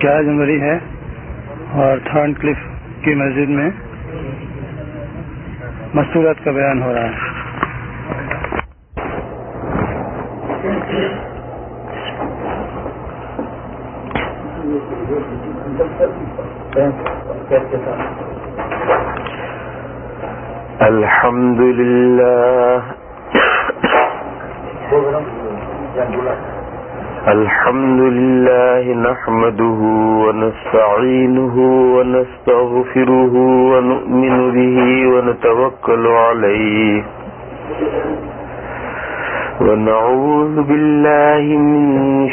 11 جنوری ہے اور تھارن کلف کی مسجد میں مستورات کا بیان ہو رہا ہے. الحمد للہ الحمد للہ نحمده ونستعینه ونستغفره ونؤمن به ونتوکل علیہ ونعوذ باللہ من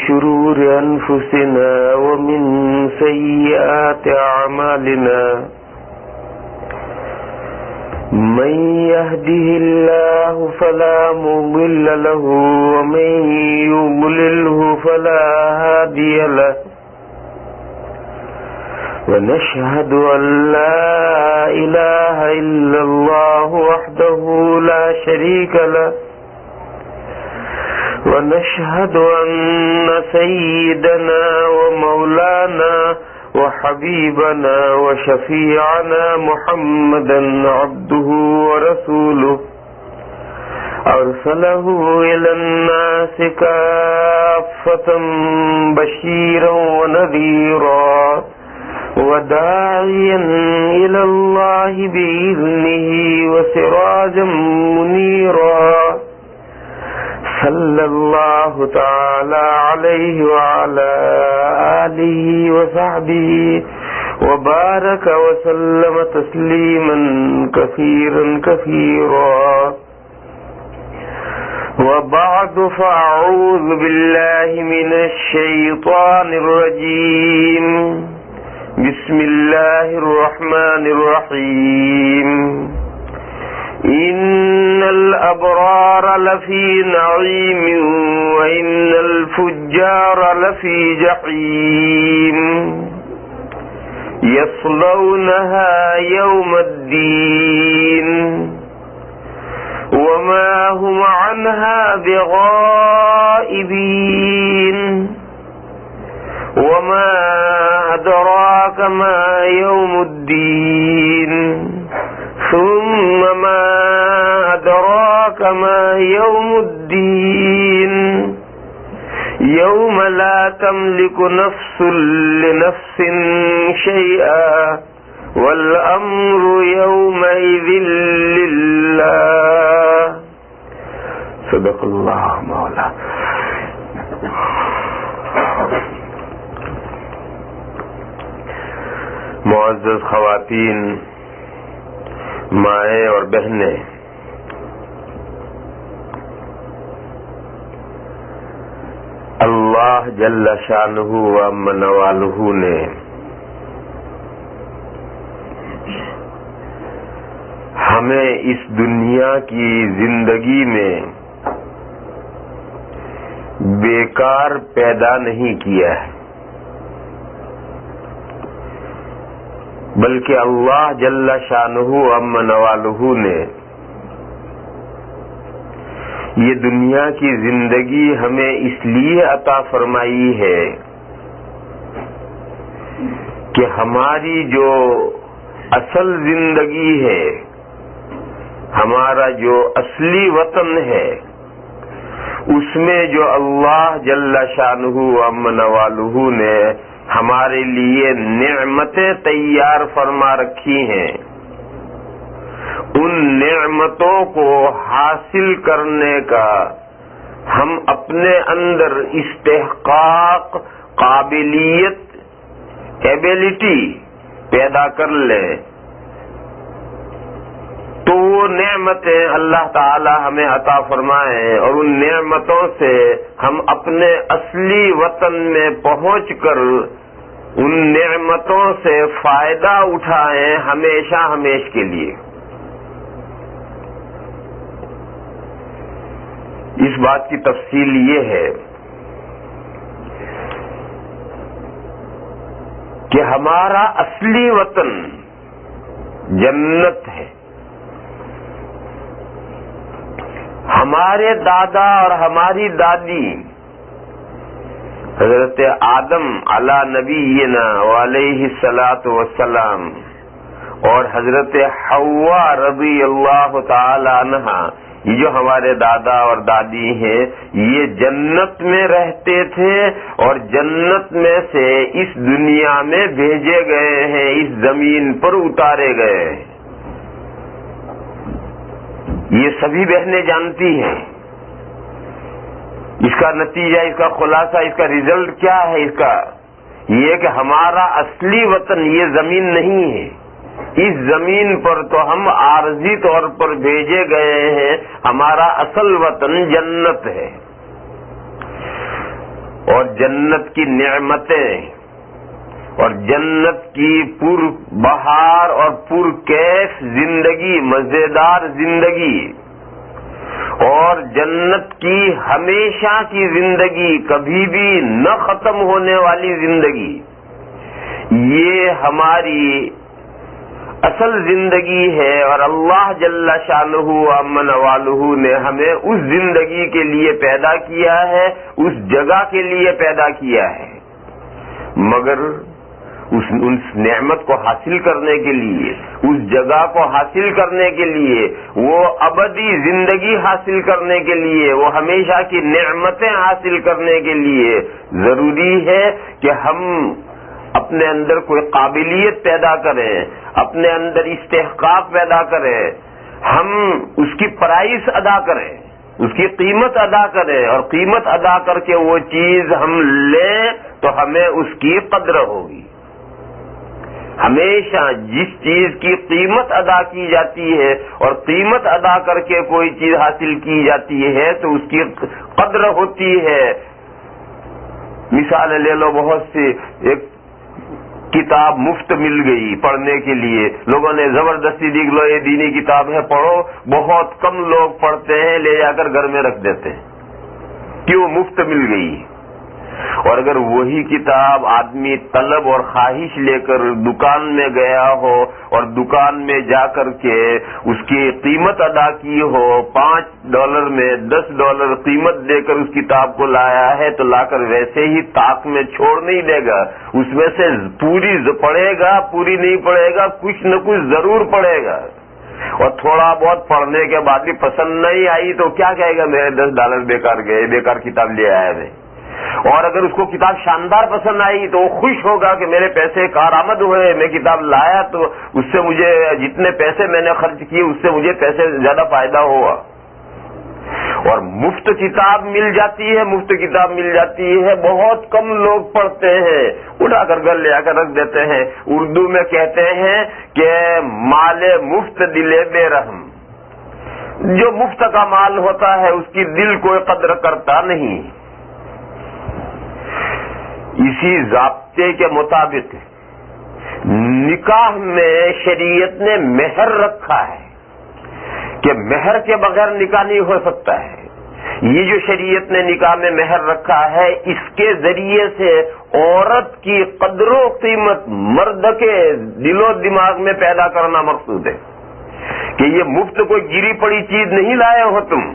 شرور انفسنا ومن سیئات اعمالنا من يهده الله فلا مضل له ومن يضلله فلا هادي له ونشهد أن لا إله إلا الله وحده لا شريك له ونشهد أن سيدنا ومولانا وحبيبنا وشفيعنا محمدا عبده ورسوله أرسله إلى الناس كافة بشيرا ونذيرا وداعيا إلى الله بإذنه وسراجا منيرا صلى الله تعالى عليه وعلى آله وصحبه وبارك وسلم تسليما كثيرا كثيرا وبعد فأعوذ بالله من الشيطان الرجيم بسم الله الرحمن الرحيم إن الأبرار لفي نعيم وإن الفجار لفي جحيم يصلونها يوم الدين وما هم عنها بغائبين وما أدراك ما يوم الدين ثم ما أدراك ما يوم الدين يوم لا تملك نفس لنفس شيئا والأمر يومئذ لله. صدق الله مولا. معزز خواتین، مائیں اور بہنیں، اللہ جل شانہ و من والہ نے ہمیں اس دنیا کی زندگی میں بیکار پیدا نہیں کیا ہے، بلکہ اللہ جل شانہ و من والہ نے یہ دنیا کی زندگی ہمیں اس لیے عطا فرمائی ہے کہ ہماری جو اصل زندگی ہے، ہمارا جو اصلی وطن ہے، اس میں جو اللہ جل شانہ و من والہ نے ہمارے لیے نعمتیں تیار فرما رکھی ہیں، ان نعمتوں کو حاصل کرنے کا ہم اپنے اندر استحقاق، قابلیت، ایبیلٹی پیدا کر لیں تو وہ نعمتیں اللہ تعالی ہمیں عطا فرمائیں اور ان نعمتوں سے ہم اپنے اصلی وطن میں پہنچ کر ان نعمتوں سے فائدہ اٹھائیں ہمیشہ ہمیش کے لیے. اس بات کی تفصیل یہ ہے کہ ہمارا اصلی وطن جنت ہے. ہمارے دادا اور ہماری دادی حضرت آدم علی نبینا علیہ الصلاۃ والسلام اور حضرت حوا رضی اللہ تعالی عنہا، یہ جو ہمارے دادا اور دادی ہیں، یہ جنت میں رہتے تھے اور جنت میں سے اس دنیا میں بھیجے گئے ہیں، اس زمین پر اتارے گئے ہیں۔ یہ سبھی بہنیں جانتی ہیں۔ اس کا نتیجہ، اس کا خلاصہ، اس کا ریزلٹ کیا ہے؟ اس کا یہ کہ ہمارا اصلی وطن یہ زمین نہیں ہے۔ اس زمین پر تو ہم عارضی طور پر بھیجے گئے ہیں، ہمارا اصل وطن جنت ہے۔ اور جنت کی نعمتیں اور جنت کی پر بہار اور پر کیف زندگی، مزیدار زندگی، اور جنت کی ہمیشہ کی زندگی، کبھی بھی نہ ختم ہونے والی زندگی، یہ ہماری اصل زندگی ہے۔ اور اللہ جل شانہ امن والہ نے ہمیں اس زندگی کے لیے پیدا کیا ہے، اس جگہ کے لیے پیدا کیا ہے، مگر اس نعمت کو حاصل کرنے کے لیے، اس جگہ کو حاصل کرنے کے لیے، وہ ابدی زندگی حاصل کرنے کے لیے، وہ ہمیشہ کی نعمتیں حاصل کرنے کے لیے ضروری ہے کہ ہم اپنے اندر کوئی قابلیت پیدا کریں، اپنے اندر استحقاق پیدا کریں، ہم اس کی پرائس ادا کریں، اس کی قیمت ادا کریں، اور قیمت ادا کر کے وہ چیز ہم لیں تو ہمیں اس کی قدر ہوگی۔ ہمیشہ جس چیز کی قیمت ادا کی جاتی ہے اور قیمت ادا کر کے کوئی چیز حاصل کی جاتی ہے تو اس کی قدر ہوتی ہے۔ مثال لے لو، بہت سی، ایک کتاب مفت مل گئی پڑھنے کے لیے، لوگوں نے زبردستی دیکھ لو یہ دینی کتاب ہے پڑھو، بہت کم لوگ پڑھتے ہیں، لے جا کر گھر میں رکھ دیتے ہیں، کیوں؟ مفت مل گئی۔ اور اگر وہی کتاب آدمی طلب اور خواہش لے کر دکان میں گیا ہو اور دکان میں جا کر کے اس کی قیمت ادا کی ہو، $5 میں $10 قیمت دے کر اس کتاب کو لایا ہے، تو لا کر ویسے ہی طاق میں چھوڑ نہیں دے گا، اس میں سے پوری پڑھے گا، پوری نہیں پڑھے گا، کچھ نہ کچھ ضرور پڑھے گا۔ اور تھوڑا بہت پڑھنے کے بعد بھی پسند نہیں آئی تو کیا کہے گا؟ میرے $10 بیکار گئے، بیکار کتاب لے آیا میں۔ اور اگر اس کو کتاب شاندار پسند آئی تو وہ خوش ہوگا کہ میرے پیسے کارآمد ہوئے، میں کتاب لایا تو اس سے مجھے جتنے پیسے میں نے خرچ کیے اس سے مجھے پیسے زیادہ فائدہ ہوا۔ اور مفت کتاب مل جاتی ہے، مفت کتاب مل جاتی ہے، بہت کم لوگ پڑھتے ہیں، اٹھا کر گھر لے آ کر رکھ دیتے ہیں۔ اردو میں کہتے ہیں کہ مال مفت دل بے رحم، جو مفت کا مال ہوتا ہے اس کی دل کوئی قدر کرتا نہیں۔ اسی ضابطے کے مطابق نکاح میں شریعت نے مہر رکھا ہے کہ مہر کے بغیر نکاح نہیں ہو سکتا ہے۔ یہ جو شریعت نے نکاح میں مہر رکھا ہے، اس کے ذریعے سے عورت کی قدر و قیمت مرد کے دل و دماغ میں پیدا کرنا مقصود ہے کہ یہ مفت کوئی گری پڑی چیز نہیں لائے ہو تم،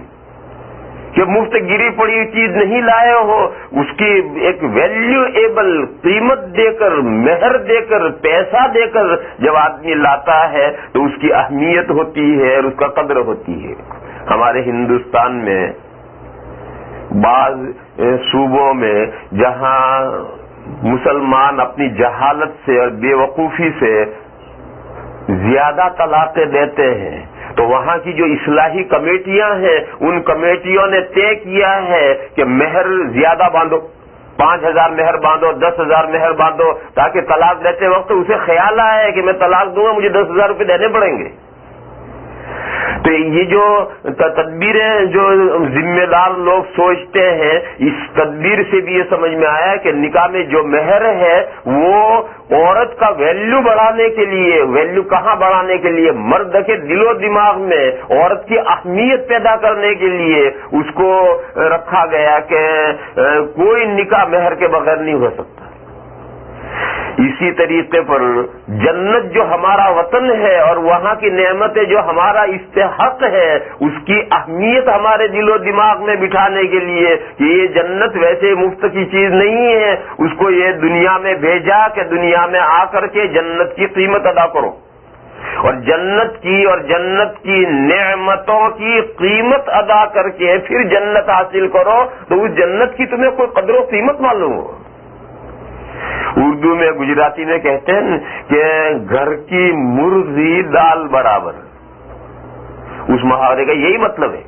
کہ مفت گری پڑی چیز نہیں لائے ہو، اس کی ایک ویلیویبل قیمت دے کر، مہر دے کر، پیسہ دے کر جب آدمی لاتا ہے تو اس کی اہمیت ہوتی ہے اور اس کا قدر ہوتی ہے۔ ہمارے ہندوستان میں بعض صوبوں میں جہاں مسلمان اپنی جہالت سے اور بے وقوفی سے زیادہ طلاقیں دیتے ہیں، تو وہاں کی جو اصلاحی کمیٹیاں ہیں ان کمیٹیوں نے طے کیا ہے کہ مہر زیادہ باندھو، 5,000 مہر باندھو، 10,000 مہر باندھو، تاکہ طلاق دیتے وقت اسے خیال آئے کہ میں طلاق دوں گا مجھے 10,000 روپے دینے پڑیں گے۔ تو یہ جو تدبیریں جو ذمہ دار لوگ سوچتے ہیں، اس تدبیر سے بھی یہ سمجھ میں آیا کہ نکاح میں جو مہر ہے وہ عورت کا ویلیو بڑھانے کے لیے، ویلیو کہاں بڑھانے کے لیے؟ مرد کے دل و دماغ میں عورت کی اہمیت پیدا کرنے کے لیے اس کو رکھا گیا کہ کوئی نکاح مہر کے بغیر نہیں ہو سکتا۔ اسی طریقے پر جنت جو ہمارا وطن ہے اور وہاں کی نعمتیں جو ہمارا استحق ہے، اس کی اہمیت ہمارے دل و دماغ میں بٹھانے کے لیے کہ یہ جنت ویسے مفت کی چیز نہیں ہے، اس کو یہ دنیا میں بھیجا کہ دنیا میں آ کر کے جنت کی قیمت ادا کرو، اور جنت کی نعمتوں کی قیمت ادا کر کے پھر جنت حاصل کرو تو اس جنت کی تمہیں کوئی قدر و قیمت معلوم ہو۔ اردو میں گجراتی میں کہتے ہیں کہ گھر کی مرغی دال برابر، اس محاورے کا یہی مطلب ہے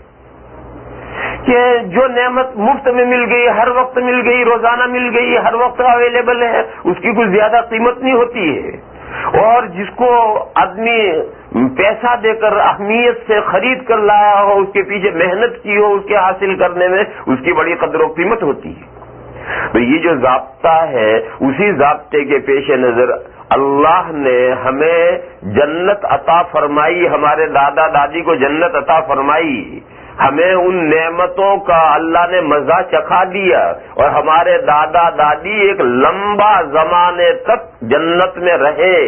کہ جو نعمت مفت میں مل گئی، ہر وقت مل گئی، روزانہ مل گئی، ہر وقت اویلیبل ہے، اس کی کچھ زیادہ قیمت نہیں ہوتی ہے، اور جس کو آدمی پیسہ دے کر اہمیت سے خرید کر لایا ہو، اس کے پیچھے محنت کی ہو، اس کے حاصل کرنے میں اس کی بڑی قدر و قیمت ہوتی ہے۔ تو یہ جو ضابطہ ہے، اسی ضابطے کے پیش نظر اللہ نے ہمیں جنت عطا فرمائی، ہمارے دادا دادی کو جنت عطا فرمائی، ہمیں ان نعمتوں کا اللہ نے مزہ چکھا دیا، اور ہمارے دادا دادی ایک لمبا زمانے تک جنت میں رہے،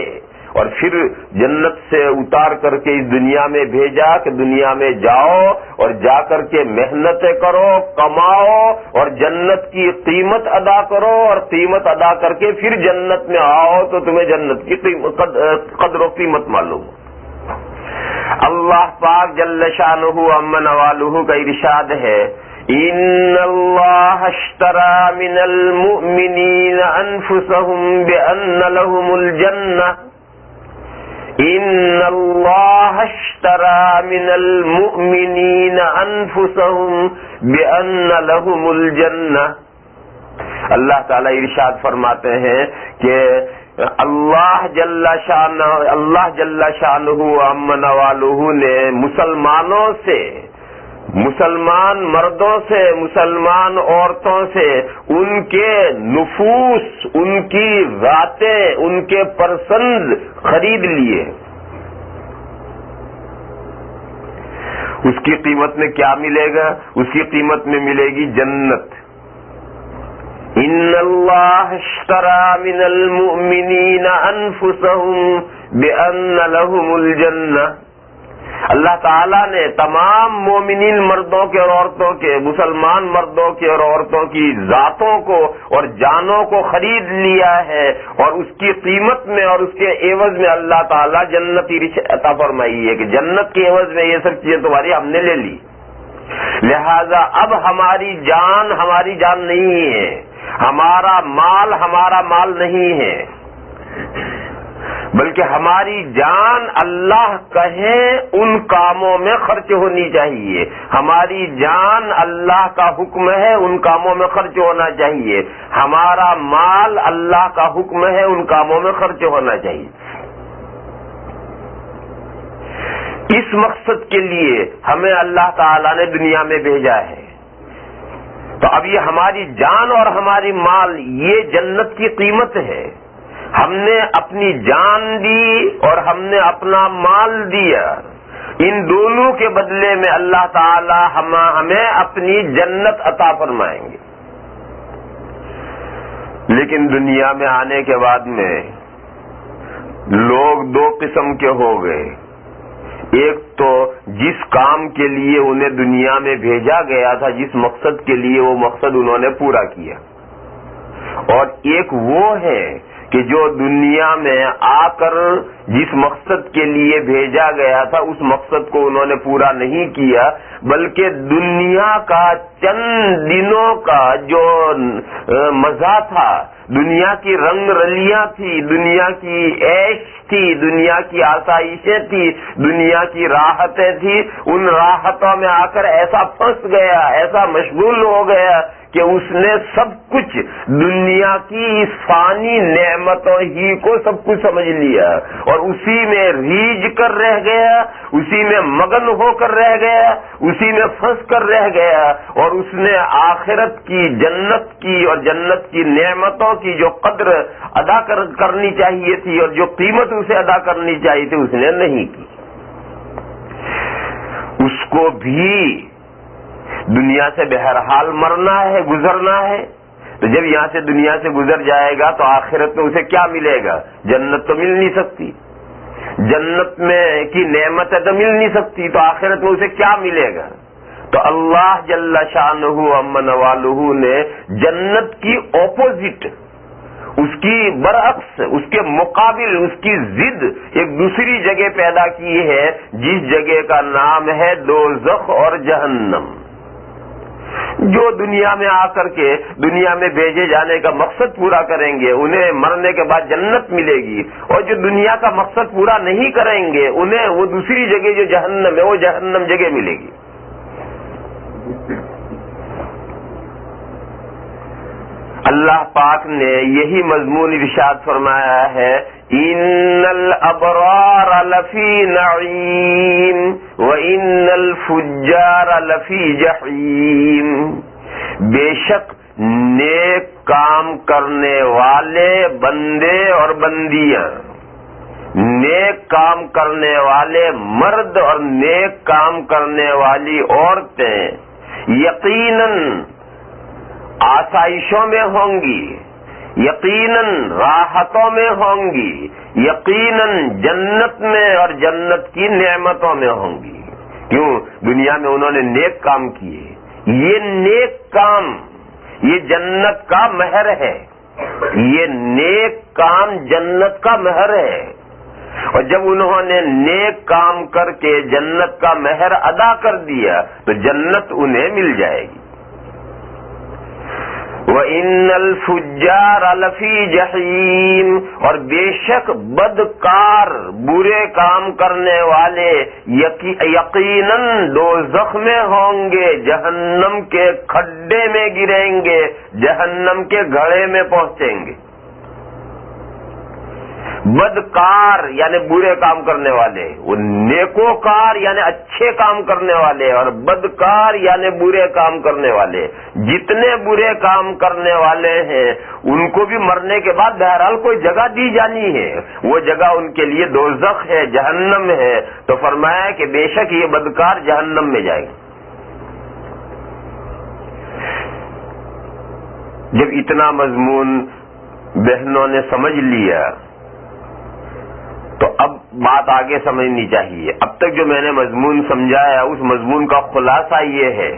اور پھر جنت سے اتار کر کے اس دنیا میں بھیجا کہ دنیا میں جاؤ اور جا کر کے محنتیں کرو، کماؤ اور جنت کی قیمت ادا کرو، اور قیمت ادا کر کے پھر جنت میں آؤ تو تمہیں جنت کی قدر و قیمت معلوم ہو۔ اللہ پاک جل شانہ عم نوالہ کا ارشاد ہے، ان اللہ اشتری من المؤمنین انفسهم بان لهم الجنہ، ان اللہ اشتری من المؤمنین انفسهم بان لهم الجنہ۔ اللہ تعالی ارشاد فرماتے ہیں کہ اللہ جل شانہ عم نوالہ نے مسلمانوں سے، مسلمان مردوں سے، مسلمان عورتوں سے ان کے نفوس، ان کی ذاتیں، ان کے پسند خرید لیے۔ اس کی قیمت میں کیا ملے گا؟ اس کی قیمت میں ملے گی جنت۔ ان اللہ اشتری من المؤمنین انفسهم بان لهم الجنہ۔ اللہ تعالیٰ نے تمام مومنین مردوں کے اور عورتوں کے، مسلمان مردوں کے اور عورتوں کی ذاتوں کو اور جانوں کو خرید لیا ہے، اور اس کی قیمت میں اور اس کے عوض میں اللہ تعالیٰ جنت عطا فرمائی ہے کہ جنت کے عوض میں یہ سب چیزیں تمہاری ہم نے لے لی، لہذا اب ہماری جان نہیں ہے، ہمارا مال نہیں ہے، بلکہ ہماری جان اللہ کہیں ان کاموں میں خرچ ہونی چاہیے، ہماری جان اللہ کا حکم ہے ان کاموں میں خرچ ہونا چاہیے، ہمارا مال اللہ کا حکم ہے ان کاموں میں خرچ ہونا چاہیے۔ اس مقصد کے لیے ہمیں اللہ تعالیٰ نے دنیا میں بھیجا ہے۔ تو اب یہ ہماری جان اور ہماری مال، یہ جنت کی قیمت ہے۔ ہم نے اپنی جان دی اور ہم نے اپنا مال دیا، ان دونوں کے بدلے میں اللہ تعالی ہمیں اپنی جنت عطا فرمائیں گے۔ لیکن دنیا میں آنے کے بعد میں لوگ دو قسم کے ہو گئے، ایک تو جس کام کے لیے انہیں دنیا میں بھیجا گیا تھا، جس مقصد کے لیے وہ مقصد انہوں نے پورا کیا، اور ایک وہ ہے کہ جو دنیا میں آ کر جس مقصد کے لیے بھیجا گیا تھا اس مقصد کو انہوں نے پورا نہیں کیا، بلکہ دنیا کا چند دنوں کا جو مزہ تھا، دنیا کی رنگ رلیاں تھی، دنیا کی عیش تھی، دنیا کی آسائشیں تھی، دنیا کی راحتیں تھی، ان راحتوں میں آ کر ایسا پھنس گیا، ایسا مشغول ہو گیا کہ اس نے سب کچھ دنیا کی اس فانی نعمتوں ہی کو سب کچھ سمجھ لیا، اور اسی میں ریجھ کر رہ گیا، اسی میں مگن ہو کر رہ گیا، اسی میں پھنس کر رہ گیا، اور اس نے آخرت کی، جنت کی اور جنت کی نعمتوں کی جو قدر ادا کرنی چاہیے تھی اور جو قیمت اسے ادا کرنی چاہیے تھی اس نے نہیں کی۔ اس کو بھی دنیا سے بہرحال مرنا ہے، گزرنا ہے، تو جب یہاں سے دنیا سے گزر جائے گا تو آخرت میں اسے کیا ملے گا؟ جنت تو مل نہیں سکتی، جنت میں کی نعمت تو مل نہیں سکتی، تو آخرت میں اسے کیا ملے گا؟ تو اللہ جل شانہ عما والہ نے جنت کی اپوزٹ، اس کی برعکس، اس کے مقابل، اس کی ضد ایک دوسری جگہ پیدا کی ہے، جس جگہ کا نام ہے دوزخ اور جہنم۔ جو دنیا میں آ کر کے دنیا میں بھیجے جانے کا مقصد پورا کریں گے انہیں مرنے کے بعد جنت ملے گی، اور جو دنیا کا مقصد پورا نہیں کریں گے انہیں وہ دوسری جگہ جو جہنم ہے وہ جہنم جگہ ملے گی۔ اللہ پاک نے یہی مضمون ارشاد فرمایا ہے، ان الابرار لفی نعیم وان الفجار لفی جحیم، بے شک نیک کام کرنے والے بندے اور بندیاں، نیک کام کرنے والے مرد اور نیک کام کرنے والی عورتیں یقیناً آسائشوں میں ہوں گی، یقیناً راحتوں میں ہوں گی، یقیناً جنت میں اور جنت کی نعمتوں میں ہوں گی۔ کیوں؟ دنیا میں انہوں نے نیک کام کیے، یہ نیک کام یہ جنت کا مہر ہے، یہ نیک کام جنت کا مہر ہے، اور جب انہوں نے نیک کام کر کے جنت کا مہر ادا کر دیا تو جنت انہیں مل جائے گی۔ وَإِنَّ الْفُجَّارَ لَفِي جَحِيمٍ، اور بے شک بدکار برے کام کرنے والے یقیناً دوزخ میں ہوں گے، جہنم کے کھڈے میں گریں گے، جہنم کے گھڑے میں پہنچیں گے۔ بدکار یعنی برے کام کرنے والے، وہ نیکوکار یعنی اچھے کام کرنے والے، اور بدکار یعنی برے کام کرنے والے۔ جتنے برے کام کرنے والے ہیں ان کو بھی مرنے کے بعد بہرحال کوئی جگہ دی جانی ہے، وہ جگہ ان کے لیے دوزخ ہے، جہنم ہے۔ تو فرمایا کہ بے شک یہ بدکار جہنم میں جائیں گے۔ جب اتنا مضمون بہنوں نے سمجھ لیا تو اب بات آگے سمجھنی چاہیے۔ اب تک جو میں نے مضمون سمجھایا اس مضمون کا خلاصہ یہ ہے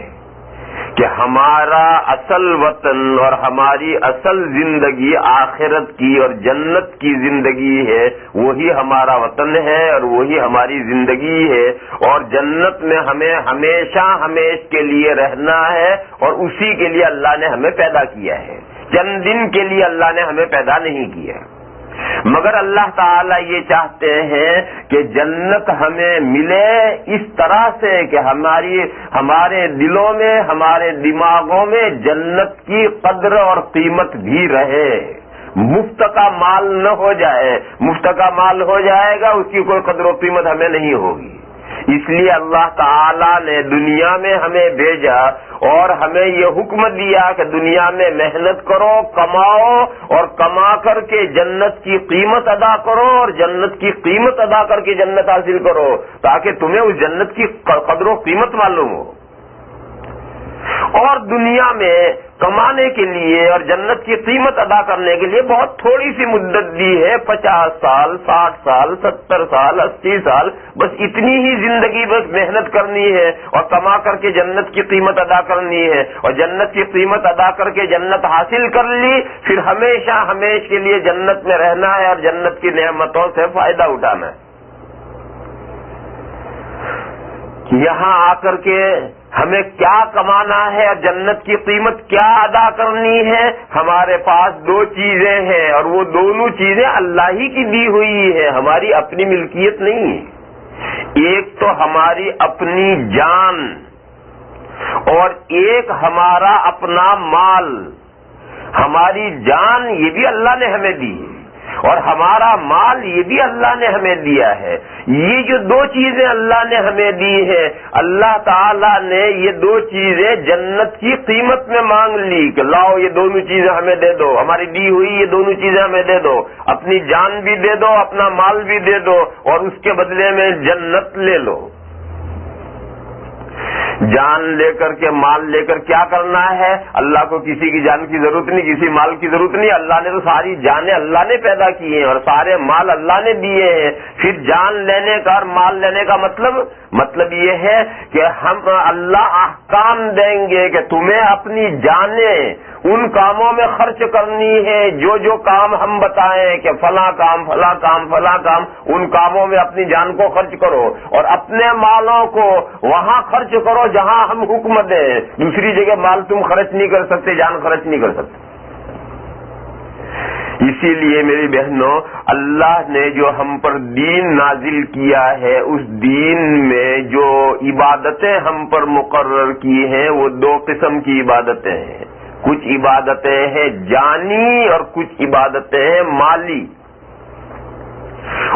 کہ ہمارا اصل وطن اور ہماری اصل زندگی آخرت کی اور جنت کی زندگی ہے، وہی ہمارا وطن ہے اور وہی ہماری زندگی ہے، اور جنت میں ہمیں ہمیشہ ہمیش کے لیے رہنا ہے، اور اسی کے لیے اللہ نے ہمیں پیدا کیا ہے۔ چند دن کے لیے اللہ نے ہمیں پیدا نہیں کیا، مگر اللہ تعالیٰ یہ چاہتے ہیں کہ جنت ہمیں ملے اس طرح سے کہ ہمارے دلوں میں، ہمارے دماغوں میں جنت کی قدر اور قیمت بھی رہے، مفت کا مال نہ ہو جائے۔ مفت کا مال ہو جائے گا اس کی کوئی قدر و قیمت ہمیں نہیں ہوگی۔ اس لیے اللہ تعالیٰ نے دنیا میں ہمیں بھیجا اور ہمیں یہ حکم دیا کہ دنیا میں محنت کرو، کماؤ، اور کما کر کے جنت کی قیمت ادا کرو، اور جنت کی قیمت ادا کر کے جنت حاصل کرو، تاکہ تمہیں اس جنت کی قدر و قیمت معلوم ہو۔ اور دنیا میں کمانے کے لیے اور جنت کی قیمت ادا کرنے کے لیے بہت تھوڑی سی مدت دی ہے، 50 سال، 60 سال، 70 سال، 80 سال، بس اتنی ہی زندگی بس محنت کرنی ہے اور کما کر کے جنت کی قیمت ادا کرنی ہے، اور جنت کی قیمت ادا کر کے جنت حاصل کر لی، پھر ہمیشہ ہمیش کے لیے جنت میں رہنا ہے اور جنت کی نعمتوں سے فائدہ اٹھانا ہے۔ یہاں آ کر کے ہمیں کیا کمانا ہے اور جنت کی قیمت کیا ادا کرنی ہے؟ ہمارے پاس دو چیزیں ہیں، اور وہ دونوں چیزیں اللہ ہی کی دی ہوئی ہے، ہماری اپنی ملکیت نہیں ہے۔ ایک تو ہماری اپنی جان، اور ایک ہمارا اپنا مال۔ ہماری جان یہ بھی اللہ نے ہمیں دی ہے، اور ہمارا مال یہ بھی اللہ نے ہمیں دیا ہے۔ یہ جو دو چیزیں اللہ نے ہمیں دی ہے، اللہ تعالیٰ نے یہ دو چیزیں جنت کی قیمت میں مانگ لی کہ لاؤ یہ دونوں چیزیں ہمیں دے دو، ہماری دی ہوئی یہ دونوں چیزیں ہمیں دے دو، اپنی جان بھی دے دو، اپنا مال بھی دے دو، اور اس کے بدلے میں جنت لے لو۔ جان لے کر کے مال لے کر کیا کرنا ہے؟ اللہ کو کسی کی جان کی ضرورت نہیں، کسی مال کی ضرورت نہیں. اللہ نے تو ساری جانیں اللہ نے پیدا کی ہیں اور سارے مال اللہ نے دیے ہیں. پھر جان لینے کا اور مال لینے کا مطلب یہ ہے کہ ہم اللہ احکام دیں گے کہ تمہیں اپنی جانیں ان کاموں میں خرچ کرنی ہے جو کام ہم بتائیں کہ فلاں کام فلاں کام فلاں کام، ان کاموں میں اپنی جان کو خرچ کرو اور اپنے مالوں کو وہاں خرچ کرو جہاں ہم حکم دیں. دوسری جگہ مال تم خرچ نہیں کر سکتے، جان خرچ نہیں کر سکتے. اسی لیے میری بہنوں، اللہ نے جو ہم پر دین نازل کیا ہے اس دین میں جو عبادتیں ہم پر مقرر کی ہیں وہ دو قسم کی عبادتیں ہیں. کچھ عبادتیں ہیں جانی اور کچھ عبادتیں ہیں مالی،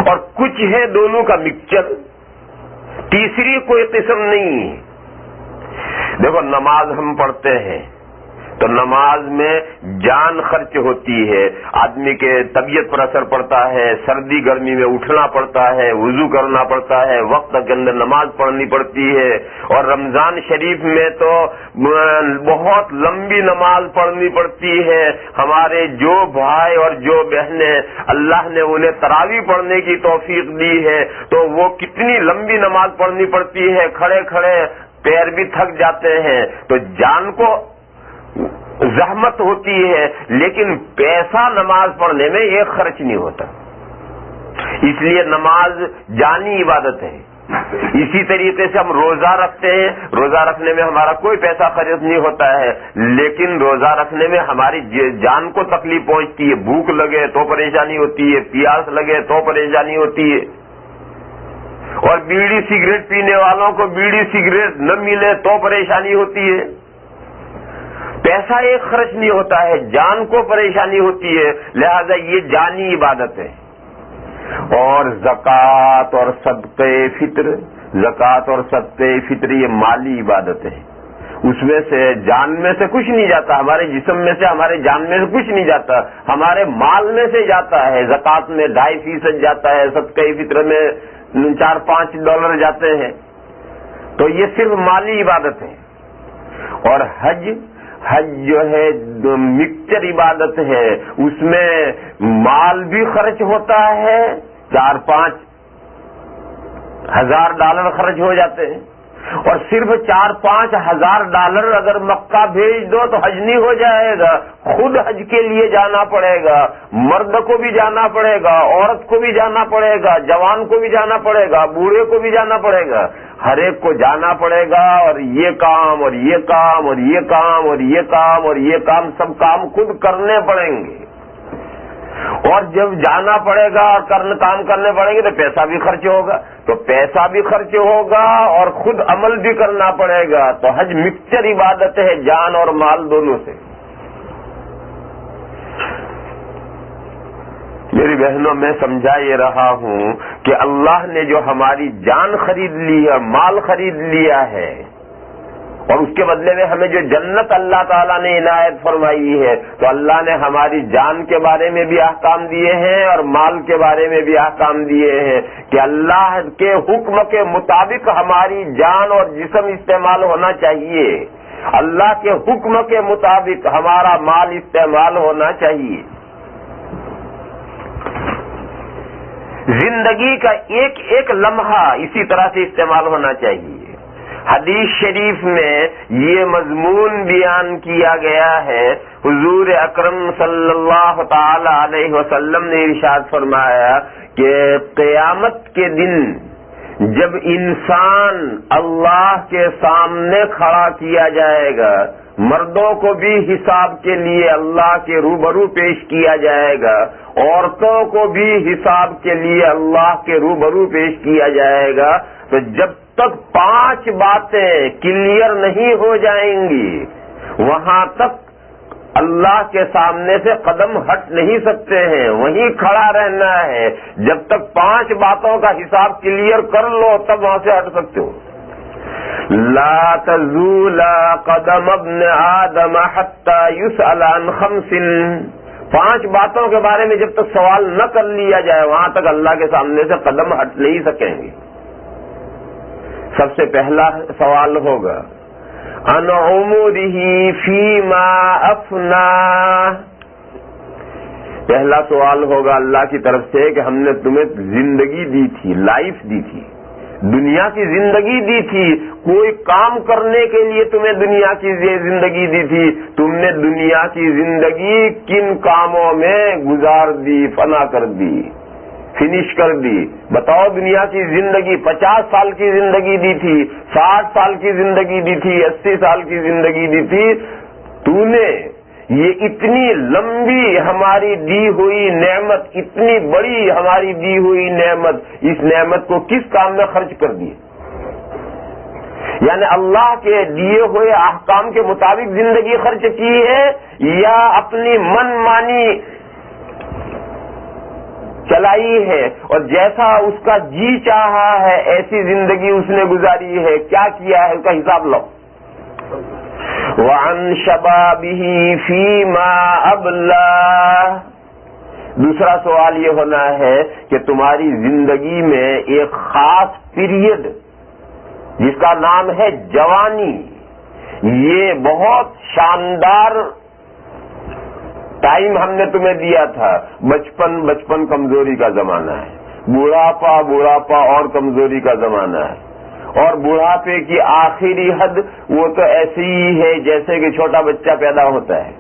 اور کچھ ہے دونوں کا مکسچر، تیسری کوئی قسم نہیں. دیکھو نماز ہم پڑھتے ہیں تو نماز میں جان خرچ ہوتی ہے، آدمی کے طبیعت پر اثر پڑتا ہے، سردی گرمی میں اٹھنا پڑتا ہے، وضو کرنا پڑتا ہے، وقت کے اندر نماز پڑھنی پڑتی ہے. اور رمضان شریف میں تو بہت لمبی نماز پڑھنی پڑتی ہے. ہمارے جو بھائی اور جو بہنیں اللہ نے انہیں تراویح پڑھنے کی توفیق دی ہے تو وہ کتنی لمبی نماز پڑھنی پڑتی ہے، کھڑے کھڑے پیر بھی تھک جاتے ہیں. تو جان کو زحمت ہوتی ہے لیکن پیسہ نماز پڑھنے میں ایک خرچ نہیں ہوتا، اس لیے نماز جانی عبادت ہے. اسی طریقے سے ہم روزہ رکھتے ہیں، روزہ رکھنے میں ہمارا کوئی پیسہ خرچ نہیں ہوتا ہے لیکن روزہ رکھنے میں ہماری جان کو تکلیف پہنچتی ہے. بھوک لگے تو پریشانی ہوتی ہے، پیاس لگے تو پریشانی ہوتی ہے، اور بیڑی سگریٹ پینے والوں کو بیڑی سگریٹ نہ ملے تو پریشانی ہوتی ہے. پیسہ ایک خرچ نہیں ہوتا ہے، جان کو پریشانی ہوتی ہے، لہذا یہ جانی عبادت ہے. اور زکوٰۃ اور صدقے فطر، زکوٰۃ اور صدقے فطر یہ مالی عبادت ہے. اس میں سے جان میں سے کچھ نہیں جاتا، ہمارے جسم میں سے ہمارے جان میں سے کچھ نہیں جاتا، ہمارے مال میں سے جاتا ہے. زکوٰۃ میں 2.5% جاتا ہے، صدقے فطر میں $4-5 جاتے ہیں. تو یہ صرف مالی عبادت ہے. اور حج جو ہے مکسچر عبادت ہے، اس میں مال بھی خرچ ہوتا ہے، $4-5 ہزار خرچ ہو جاتے ہیں. اور صرف $4-5 اگر مکہ بھیج دو تو حج نہیں ہو جائے گا، خود حج کے لیے جانا پڑے گا. مرد کو بھی جانا پڑے گا، عورت کو بھی جانا پڑے گا، جوان کو بھی جانا پڑے گا، بوڑھے کو بھی جانا پڑے گا. ہر ایک کو جانا پڑے گا اور یہ کام اور یہ کام اور یہ کام اور یہ کام اور یہ کام، سب کام خود کرنے پڑیں گے. اور جب جانا پڑے گا اور کام کرنے پڑیں گے تو پیسہ بھی خرچ ہوگا، تو پیسہ بھی خرچ ہوگا اور خود عمل بھی کرنا پڑے گا. تو حج مکسچر عبادت ہے جان اور مال دونوں سے. میری بہنوں میں سمجھا یہ رہا ہوں کہ اللہ نے جو ہماری جان خرید لی ہے، مال خرید لیا ہے، اور اس کے بدلے میں ہمیں جو جنت اللہ تعالیٰ نے عنایت فرمائی ہے، تو اللہ نے ہماری جان کے بارے میں بھی احکام دیے ہیں اور مال کے بارے میں بھی احکام دیے ہیں کہ اللہ کے حکم کے مطابق ہماری جان اور جسم استعمال ہونا چاہیے، اللہ کے حکم کے مطابق ہمارا مال استعمال ہونا چاہیے. زندگی کا ایک ایک لمحہ اسی طرح سے استعمال ہونا چاہیے. حدیث شریف میں یہ مضمون بیان کیا گیا ہے. حضور اکرم صلی اللہ تعالی علیہ وسلم نے ارشاد فرمایا کہ قیامت کے دن جب انسان اللہ کے سامنے کھڑا کیا جائے گا، مردوں کو بھی حساب کے لیے اللہ کے روبرو پیش کیا جائے گا، عورتوں کو بھی حساب کے لیے اللہ کے روبرو پیش کیا جائے گا. تو جب تک 5 باتیں کلیئر نہیں ہو جائیں گی وہاں تک اللہ کے سامنے سے قدم ہٹ نہیں سکتے ہیں، وہیں کھڑا رہنا ہے. جب تک 5 باتوں کا حساب کلیئر کر لو تب وہاں سے ہٹ سکتے ہو. لا تزول قدم ابن آدم حتى يسأل عن 5. 5 باتوں کے بارے میں جب تک سوال نہ کر لیا جائے وہاں تک اللہ کے سامنے سے قدم ہٹ نہیں سکیں گے. سب سے پہلا سوال ہوگا عن عمره فيما أفنى. پہلا سوال ہوگا اللہ کی طرف سے کہ ہم نے تمہیں زندگی دی تھی، لائف دی تھی، دنیا کی زندگی دی تھی، کوئی کام کرنے کے لیے تمہیں دنیا کی زندگی دی تھی، تم نے دنیا کی زندگی کن کاموں میں گزار دی، فنا کر دی، فنش کر دی؟ بتاؤ. دنیا کی زندگی 50 سال کی زندگی دی تھی، 60 سال کی زندگی دی تھی، 80 سال کی زندگی دی تھی، تو نے یہ اتنی لمبی ہماری دی ہوئی نعمت، اتنی بڑی ہماری دی ہوئی نعمت، اس نعمت کو کس کام میں خرچ کر دی؟ یعنی اللہ کے دیے ہوئے احکام کے مطابق زندگی خرچ کی ہے یا اپنی من مانی چلائی ہے اور جیسا اس کا جی چاہا ہے ایسی زندگی اس نے گزاری ہے؟ کیا کیا ہے اس کا حساب لو. وعن شبابه فيما ابلى. دوسرا سوال یہ ہونا ہے کہ تمہاری زندگی میں ایک خاص پیریڈ جس کا نام ہے جوانی، یہ بہت شاندار ٹائم ہم نے تمہیں دیا تھا. بچپن کمزوری کا زمانہ ہے، بوڑھاپا اور کمزوری کا زمانہ ہے، اور بڑھاپے کی آخری حد وہ تو ایسی ہی ہے جیسے کہ چھوٹا بچہ پیدا ہوتا ہے.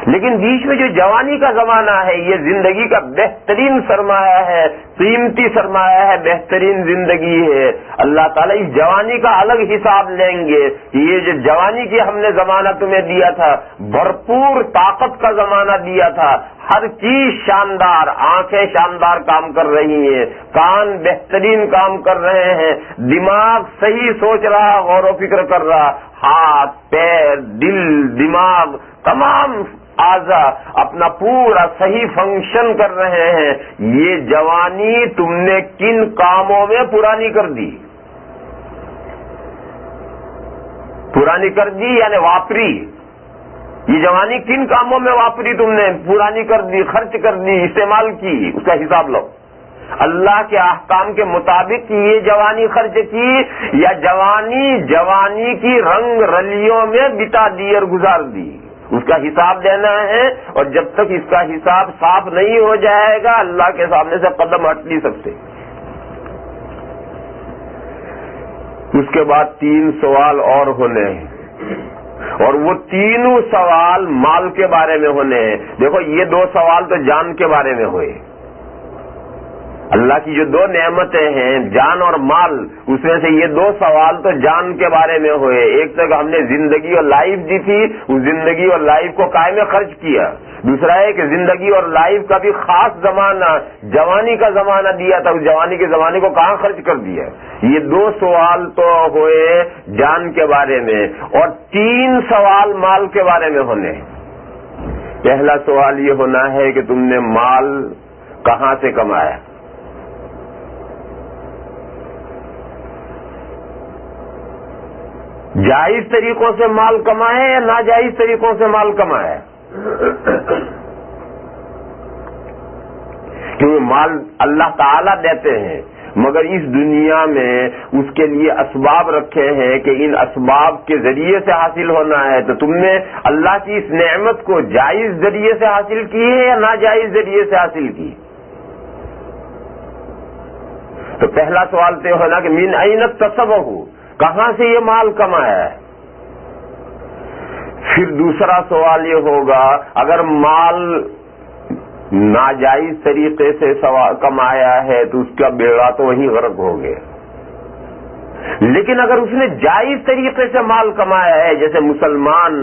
لیکن بیچ میں جو جوانی کا زمانہ ہے یہ زندگی کا بہترین سرمایہ ہے، قیمتی سرمایہ ہے، بہترین زندگی ہے. اللہ تعالیٰ اس جوانی کا الگ حساب لیں گے کہ یہ جو جوانی کی ہم نے زمانہ تمہیں دیا تھا، بھرپور طاقت کا زمانہ دیا تھا، ہر چیز شاندار، آنکھیں شاندار کام کر رہی ہیں، کان بہترین کام کر رہے ہیں، دماغ صحیح سوچ رہا، غور و فکر کر رہا، ہاتھ پیر دل دماغ تمام اعضاء اپنا پورا صحیح فنکشن کر رہے ہیں. یہ جوانی تم نے کن کاموں میں پرانی کر دی؟ پرانی کر دی یعنی واپری. یہ جوانی کن کاموں میں واپری تم نے؟ پرانی کر دی، خرچ کر دی، استعمال کی. اس کا حساب لو. اللہ کے احکام کے مطابق یہ جوانی خرچ کی یا جوانی کی رنگ رلیوں میں بتا دی اور گزار دی؟ اس کا حساب دینا ہے. اور جب تک اس کا حساب صاف نہیں ہو جائے گا اللہ کے سامنے سے قدم ہٹ نہیں سکتے. اس کے بعد 3 سوال اور ہونے ہیں اور وہ تینوں سوال مال کے بارے میں ہونے ہیں. دیکھو یہ 2 سوال تو جان کے بارے میں ہوئے. اللہ کی جو 2 نعمتیں ہیں جان اور مال، اس میں سے یہ 2 سوال تو جان کے بارے میں ہوئے. ایک تو ہم نے زندگی اور لائف دی تھی، اس زندگی اور لائف کو کائے میں خرچ کیا. دوسرا ہے کہ زندگی اور لائف کا بھی خاص زمانہ جوانی کا زمانہ دیا تھا، اس جوانی کے زمانے کو کہاں خرچ کر دیا. یہ 2 سوال تو ہوئے جان کے بارے میں اور 3 سوال مال کے بارے میں ہونے. پہلا سوال یہ ہونا ہے کہ تم نے مال کہاں سے کمایا؟ جائز طریقوں سے مال کمائے یا ناجائز طریقوں سے مال کمائے؟ کیونکہ مال اللہ تعالیٰ دیتے ہیں مگر اس دنیا میں اس کے لیے اسباب رکھے ہیں کہ ان اسباب کے ذریعے سے حاصل ہونا ہے. تو تم نے اللہ کی اس نعمت کو جائز ذریعے سے حاصل کی ہے یا ناجائز ذریعے سے حاصل کی؟ تو پہلا سوال تو ہونا کہ من این اکتسبہ، کہاں سے یہ مال کمایا ہے. پھر دوسرا سوال یہ ہوگا اگر مال ناجائز طریقے سے کمایا ہے تو اس کا بیڑا تو وہیں غرق ہو گیا. لیکن اگر اس نے جائز طریقے سے مال کمایا ہے، جیسے مسلمان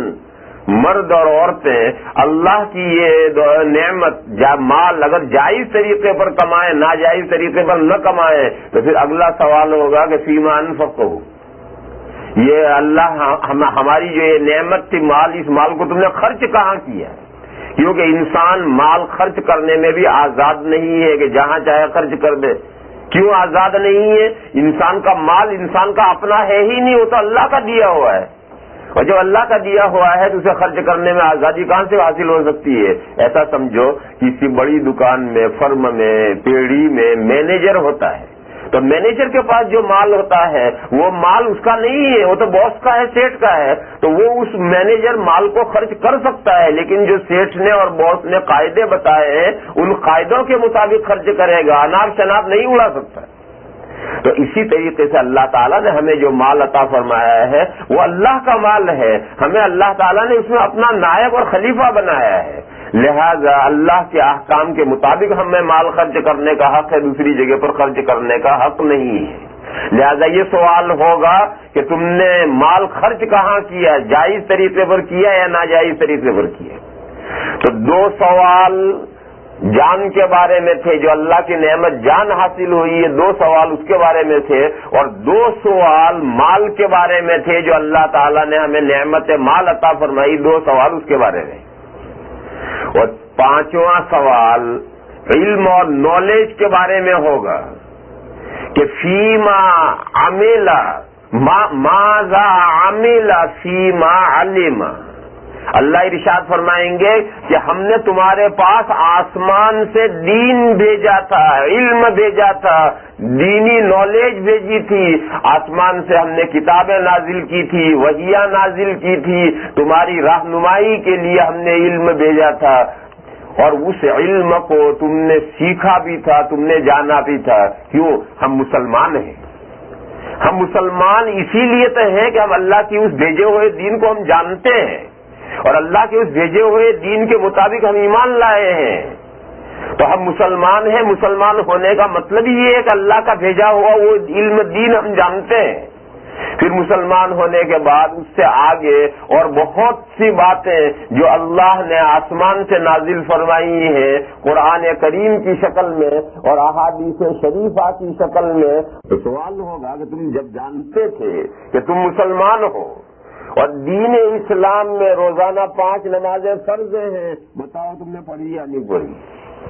مرد اور عورتیں اللہ کی یہ نعمت مال اگر جائز طریقے پر کمائے، ناجائز طریقے پر نہ کمائے، تو پھر اگلا سوال ہوگا کہ فیما انفقہ، یہ اللہ ہماری جو یہ نعمت تھی مال، اس مال کو تم نے خرچ کہاں کیا؟ کیونکہ انسان مال خرچ کرنے میں بھی آزاد نہیں ہے کہ جہاں چاہے خرچ کر دے. کیوں آزاد نہیں ہے؟ انسان کا مال انسان کا اپنا ہے ہی نہیں، وہ تو اللہ کا دیا ہوا ہے، اور جب اللہ کا دیا ہوا ہے تو اسے خرچ کرنے میں آزادی کہاں سے حاصل ہو سکتی ہے؟ ایسا سمجھو کسی بڑی دکان میں، فرم میں، پیڑھی میں مینیجر ہوتا ہے، تو مینیجر کے پاس جو مال ہوتا ہے وہ مال اس کا نہیں ہے، وہ تو باس کا ہے، سیٹ کا ہے، تو وہ اس مینیجر مال کو خرچ کر سکتا ہے، لیکن جو سیٹ نے اور باس نے قاعدے بتائے ہیں ان قاعدوں کے مطابق خرچ کرے گا، اناپ شناپ نہیں اڑا سکتا۔ تو اسی طریقے سے اللہ تعالیٰ نے ہمیں جو مال عطا فرمایا ہے وہ اللہ کا مال ہے، ہمیں اللہ تعالیٰ نے اس میں اپنا نائب اور خلیفہ بنایا ہے، لہذا اللہ کے احکام کے مطابق ہمیں مال خرچ کرنے کا حق ہے، دوسری جگہ پر خرچ کرنے کا حق نہیں ہے۔ لہذا یہ سوال ہوگا کہ تم نے مال خرچ کہاں کیا، جائز طریقے پر کیا یا ناجائز طریقے پر کیا؟ تو دو سوال جان کے بارے میں تھے، جو اللہ کی نعمت جان حاصل ہوئی ہے، دو سوال اس کے بارے میں تھے، اور دو سوال مال کے بارے میں تھے جو اللہ تعالیٰ نے ہمیں نعمت مال عطا فرمائی، دو سوال اس کے بارے میں، اور پانچواں سوال علم اور نالج کے بارے میں ہوگا کہ فیما عمل ماذا عمل فیما علم۔ اللہ ارشاد فرمائیں گے کہ ہم نے تمہارے پاس آسمان سے دین بھیجا تھا، علم بھیجا تھا، دینی نالج بھیجی تھی، آسمان سے ہم نے کتابیں نازل کی تھی، وحیاں نازل کی تھی، تمہاری رہنمائی کے لیے ہم نے علم بھیجا تھا، اور اس علم کو تم نے سیکھا بھی تھا، تم نے جانا بھی تھا۔ کیوں؟ ہم مسلمان ہیں، ہم مسلمان اسی لیے تو ہیں کہ ہم اللہ کی اس بھیجے ہوئے دین کو ہم جانتے ہیں، اور اللہ کے اس بھیجے ہوئے دین کے مطابق ہم ایمان لائے ہیں، تو ہم مسلمان ہیں۔ مسلمان ہونے کا مطلب یہ ہے کہ اللہ کا بھیجا ہوا وہ علم دین ہم جانتے ہیں۔ پھر مسلمان ہونے کے بعد اس سے آگے اور بہت سی باتیں جو اللہ نے آسمان سے نازل فرمائی ہیں قرآن کریم کی شکل میں اور احادیث شریفہ کی شکل میں، تو سوال ہوگا کہ تم جب جانتے تھے کہ تم مسلمان ہو اور دین اسلام میں روزانہ 5 نمازیں فرض ہیں، بتاؤ تم نے پڑھی یا نہیں پڑھی؟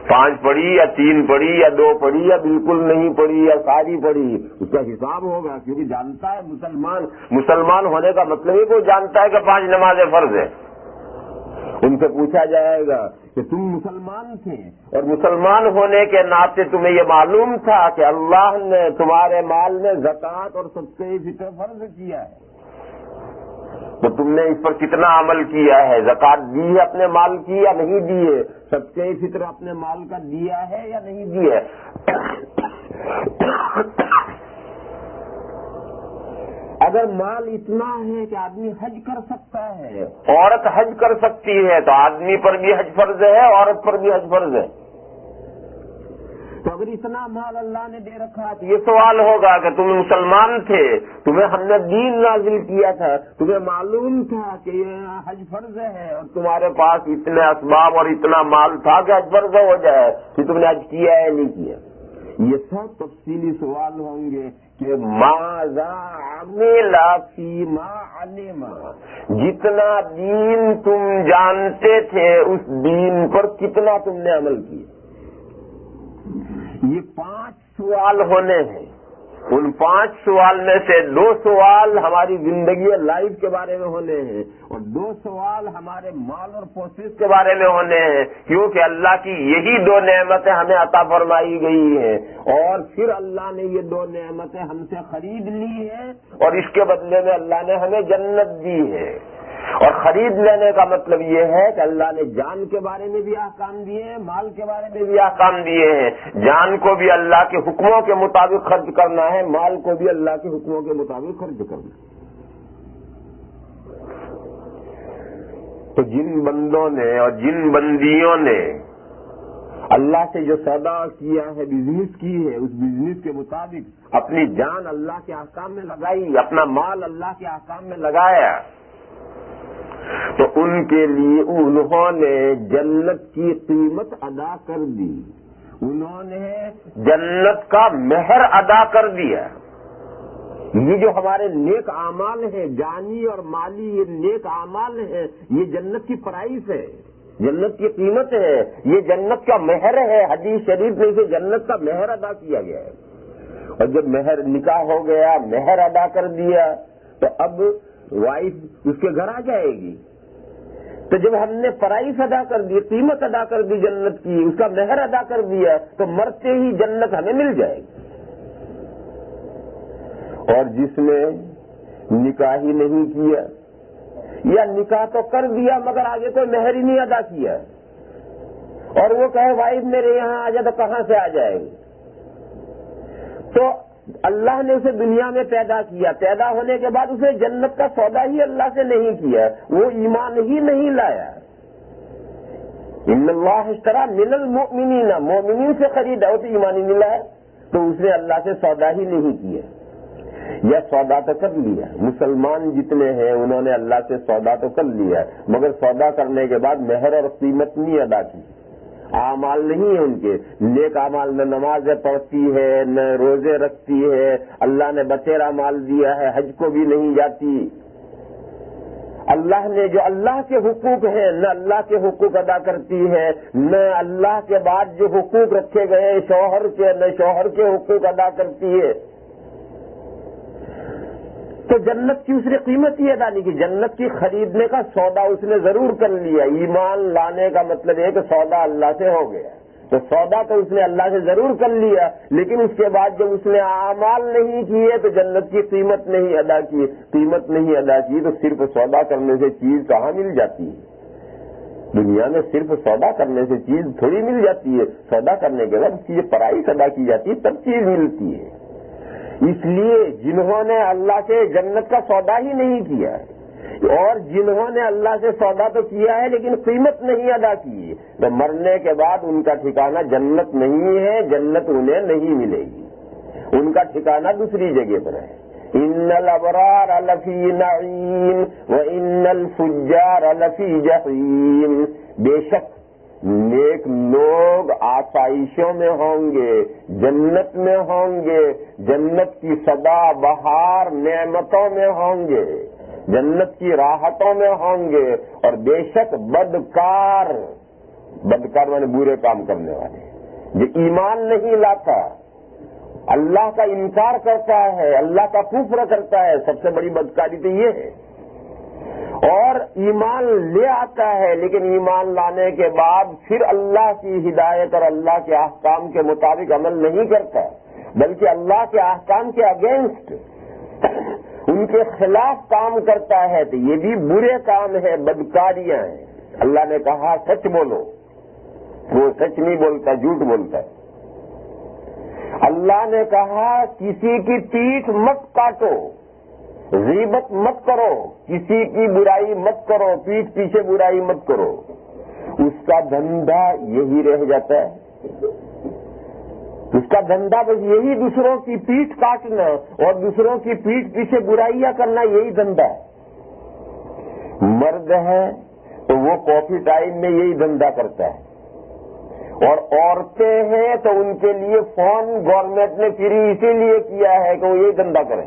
5 پڑھی یا 3 پڑھی یا 2 پڑھی یا بالکل نہیں پڑھی یا ساری پڑھی؟ اس کا حساب ہوگا، کیونکہ جانتا ہے مسلمان ہونے کا مطلب ہے کہ وہ جانتا ہے کہ 5 نمازیں فرض ہیں۔ ان سے پوچھا جائے گا کہ تم مسلمان تھے اور مسلمان ہونے کے ناطے تمہیں یہ معلوم تھا کہ اللہ نے تمہارے مال میں زکوٰۃ اور صدقہ فطر فرض کیا ہے، تو تم نے اس پر کتنا عمل کیا ہے؟ زکوٰۃ دی ہے اپنے مال کی یا نہیں دی ہے؟ صدقہ فطر اپنے مال کا دیا ہے یا نہیں دیا ہے؟ اگر مال اتنا ہے کہ آدمی حج کر سکتا ہے، عورت حج کر سکتی ہے، تو آدمی پر بھی حج فرض ہے، عورت پر بھی حج فرض ہے۔ تو اگر اتنا مال اللہ نے دے رکھا تو یہ سوال ہوگا کہ تم مسلمان تھے، تمہیں ہم نے دین نازل کیا تھا، تمہیں معلوم تھا کہ یہ حج فرض ہے، اور تمہارے پاس اتنے اسباب اور اتنا مال تھا کہ حج فرض ہو جائے، کہ تم نے حج کیا ہے نہیں کیا؟ یہ سب تفصیلی سوال ہوں گے کہ ماذا عمل فیما علم، جتنا دین تم جانتے تھے اس دین پر کتنا تم نے عمل کیا۔ یہ 5 سوال ہونے ہیں، ان 5 سوال میں سے 2 سوال ہماری زندگی اور لائف کے بارے میں ہونے ہیں، اور 2 سوال ہمارے مال اور پروسیس کے بارے میں ہونے ہیں، کیونکہ اللہ کی یہی 2 نعمتیں ہمیں عطا فرمائی گئی ہیں، اور پھر اللہ نے یہ 2 نعمتیں ہم سے خرید لی ہیں، اور اس کے بدلے میں اللہ نے ہمیں جنت دی ہے۔ اور خرید لینے کا مطلب یہ ہے کہ اللہ نے جان کے بارے میں بھی احکام دیے ہیں، مال کے بارے میں بھی احکام دیے ہیں۔ جان کو بھی اللہ کے حکموں کے مطابق خرچ کرنا ہے، مال کو بھی اللہ کے حکموں کے مطابق خرچ کرنا ہے۔ تو جن بندوں نے اور جن بندیوں نے اللہ سے جو سودا کیا ہے، بزنس کی ہے، اس بزنس کے مطابق اپنی جان اللہ کے احکام میں لگائی، اپنا مال اللہ کے احکام میں لگایا، تو ان کے لیے انہوں نے جنت کی قیمت ادا کر دی، انہوں نے جنت کا مہر ادا کر دیا۔ یہ جو ہمارے نیک اعمال ہیں، جانی اور مالی یہ نیک اعمال ہیں، یہ جنت کی پرائس ہے، جنت کی قیمت ہے، یہ جنت کا مہر ہے۔ حدیث شریف میں اسے جنت کا مہر ادا کیا گیا ہے، اور جب مہر نکاح ہو گیا، مہر ادا کر دیا، تو اب وائف اس کے گھر آ جائے گی۔ تو جب ہم نے پرائس ادا کر دی، قیمت ادا کر دی جنت کی، اس کا مہر ادا کر دیا، تو مرتے ہی جنت ہمیں مل جائے گی۔ اور جس نے نکاح ہی نہیں کیا یا نکاح تو کر دیا مگر آگے کوئی مہر ہی نہیں ادا کیا اور وہ کہے وائف میرے یہاں آ جائے تو کہاں سے آ جائے گی؟ تو اللہ نے اسے دنیا میں پیدا کیا، پیدا ہونے کے بعد اسے جنت کا سودا ہی اللہ سے نہیں کیا، وہ ایمان ہی نہیں لایا۔ ان اللہ اشترى من المؤمنین، مومنین سے خریدا، وہ تو ایمان ہی نہیں لایا، تو اس نے اللہ سے سودا ہی نہیں کیا۔ یا سودا تو کر لیا، مسلمان جتنے ہیں انہوں نے اللہ سے سودا تو کر لیا، مگر سودا کرنے کے بعد مہر اور قیمت نہیں ادا کی، اعمال نہیں ہیں ان کے، نیک اعمال، نہ نمازیں پڑھتی ہے، نہ روزے رکھتی ہے، اللہ نے بچیرا مال دیا ہے، حج کو بھی نہیں جاتی، اللہ نے جو اللہ کے حقوق ہیں نہ اللہ کے حقوق ادا کرتی ہے، نہ اللہ کے بعد جو حقوق رکھے گئے شوہر کے نہ شوہر کے حقوق ادا کرتی ہے، تو جنت کی اس نے قیمت ہی ادا نہیں کی۔ جنت کی خریدنے کا سودا اس نے ضرور کر لیا، ایمان لانے کا مطلب ہے کہ سودا اللہ سے ہو گیا، تو سودا تو اس نے اللہ سے ضرور کر لیا، لیکن اس کے بعد جب اس نے اعمال نہیں کیے تو جنت کی قیمت نہیں ادا کی، قیمت نہیں ادا کی تو صرف سودا کرنے سے چیز کہاں مل جاتی ہے؟ دنیا میں صرف سودا کرنے سے چیز تھوڑی مل جاتی ہے، سودا کرنے کے بعد چیز پرائس ادا کی جاتی ہے تب چیز ملتی ہے۔ اس لیے جنہوں نے اللہ سے جنت کا سودا ہی نہیں کیا اور جنہوں نے اللہ سے سودا تو کیا ہے لیکن قیمت نہیں ادا کی، تو مرنے کے بعد ان کا ٹھکانہ جنت نہیں ہے، جنت انہیں نہیں ملے گی، ان کا ٹھکانہ دوسری جگہ پر ہے۔ ان الابرار لفی نعیم وان الفجار لفی جحیم، بے شک نیک لوگ آسائشوں میں ہوں گے، جنت میں ہوں گے، جنت کی سدا بہار نعمتوں میں ہوں گے، جنت کی راحتوں میں ہوں گے، اور بے شک بدکار مانے برے کام کرنے والے، جو ایمان نہیں لاتا، اللہ کا انکار کرتا ہے، اللہ کا کفر کرتا ہے، سب سے بڑی بدکاری تو یہ ہے، اور ایمان لے آتا ہے لیکن ایمان لانے کے بعد پھر اللہ کی ہدایت اور اللہ کے احکام کے مطابق عمل نہیں کرتا بلکہ اللہ کے احکام کے اگینسٹ ان کے خلاف کام کرتا ہے، تو یہ بھی برے کام ہے، بدکاریاں ہیں۔ اللہ نے کہا سچ بولو، وہ سچ نہیں بولتا، جھوٹ بولتا ہے۔ اللہ نے کہا کسی کی پیٹھ مت کاٹو، غیبت مت کرو، کسی کی برائی مت کرو، پیٹھ پیچھے برائی مت کرو، اس کا دھندا یہی رہ جاتا ہے، اس کا دھندا بس یہی دوسروں کی پیٹھ کاٹنا اور دوسروں کی پیٹھ پیچھے برائیاں کرنا، یہی دھندا ہے۔ مرد ہے تو وہ کافی ٹائم میں یہی دھندا کرتا ہے، اور عورتیں ہیں تو ان کے لیے فون گورنمنٹ نے فری اسی لیے کیا ہے کہ وہ یہی دھندا کریں۔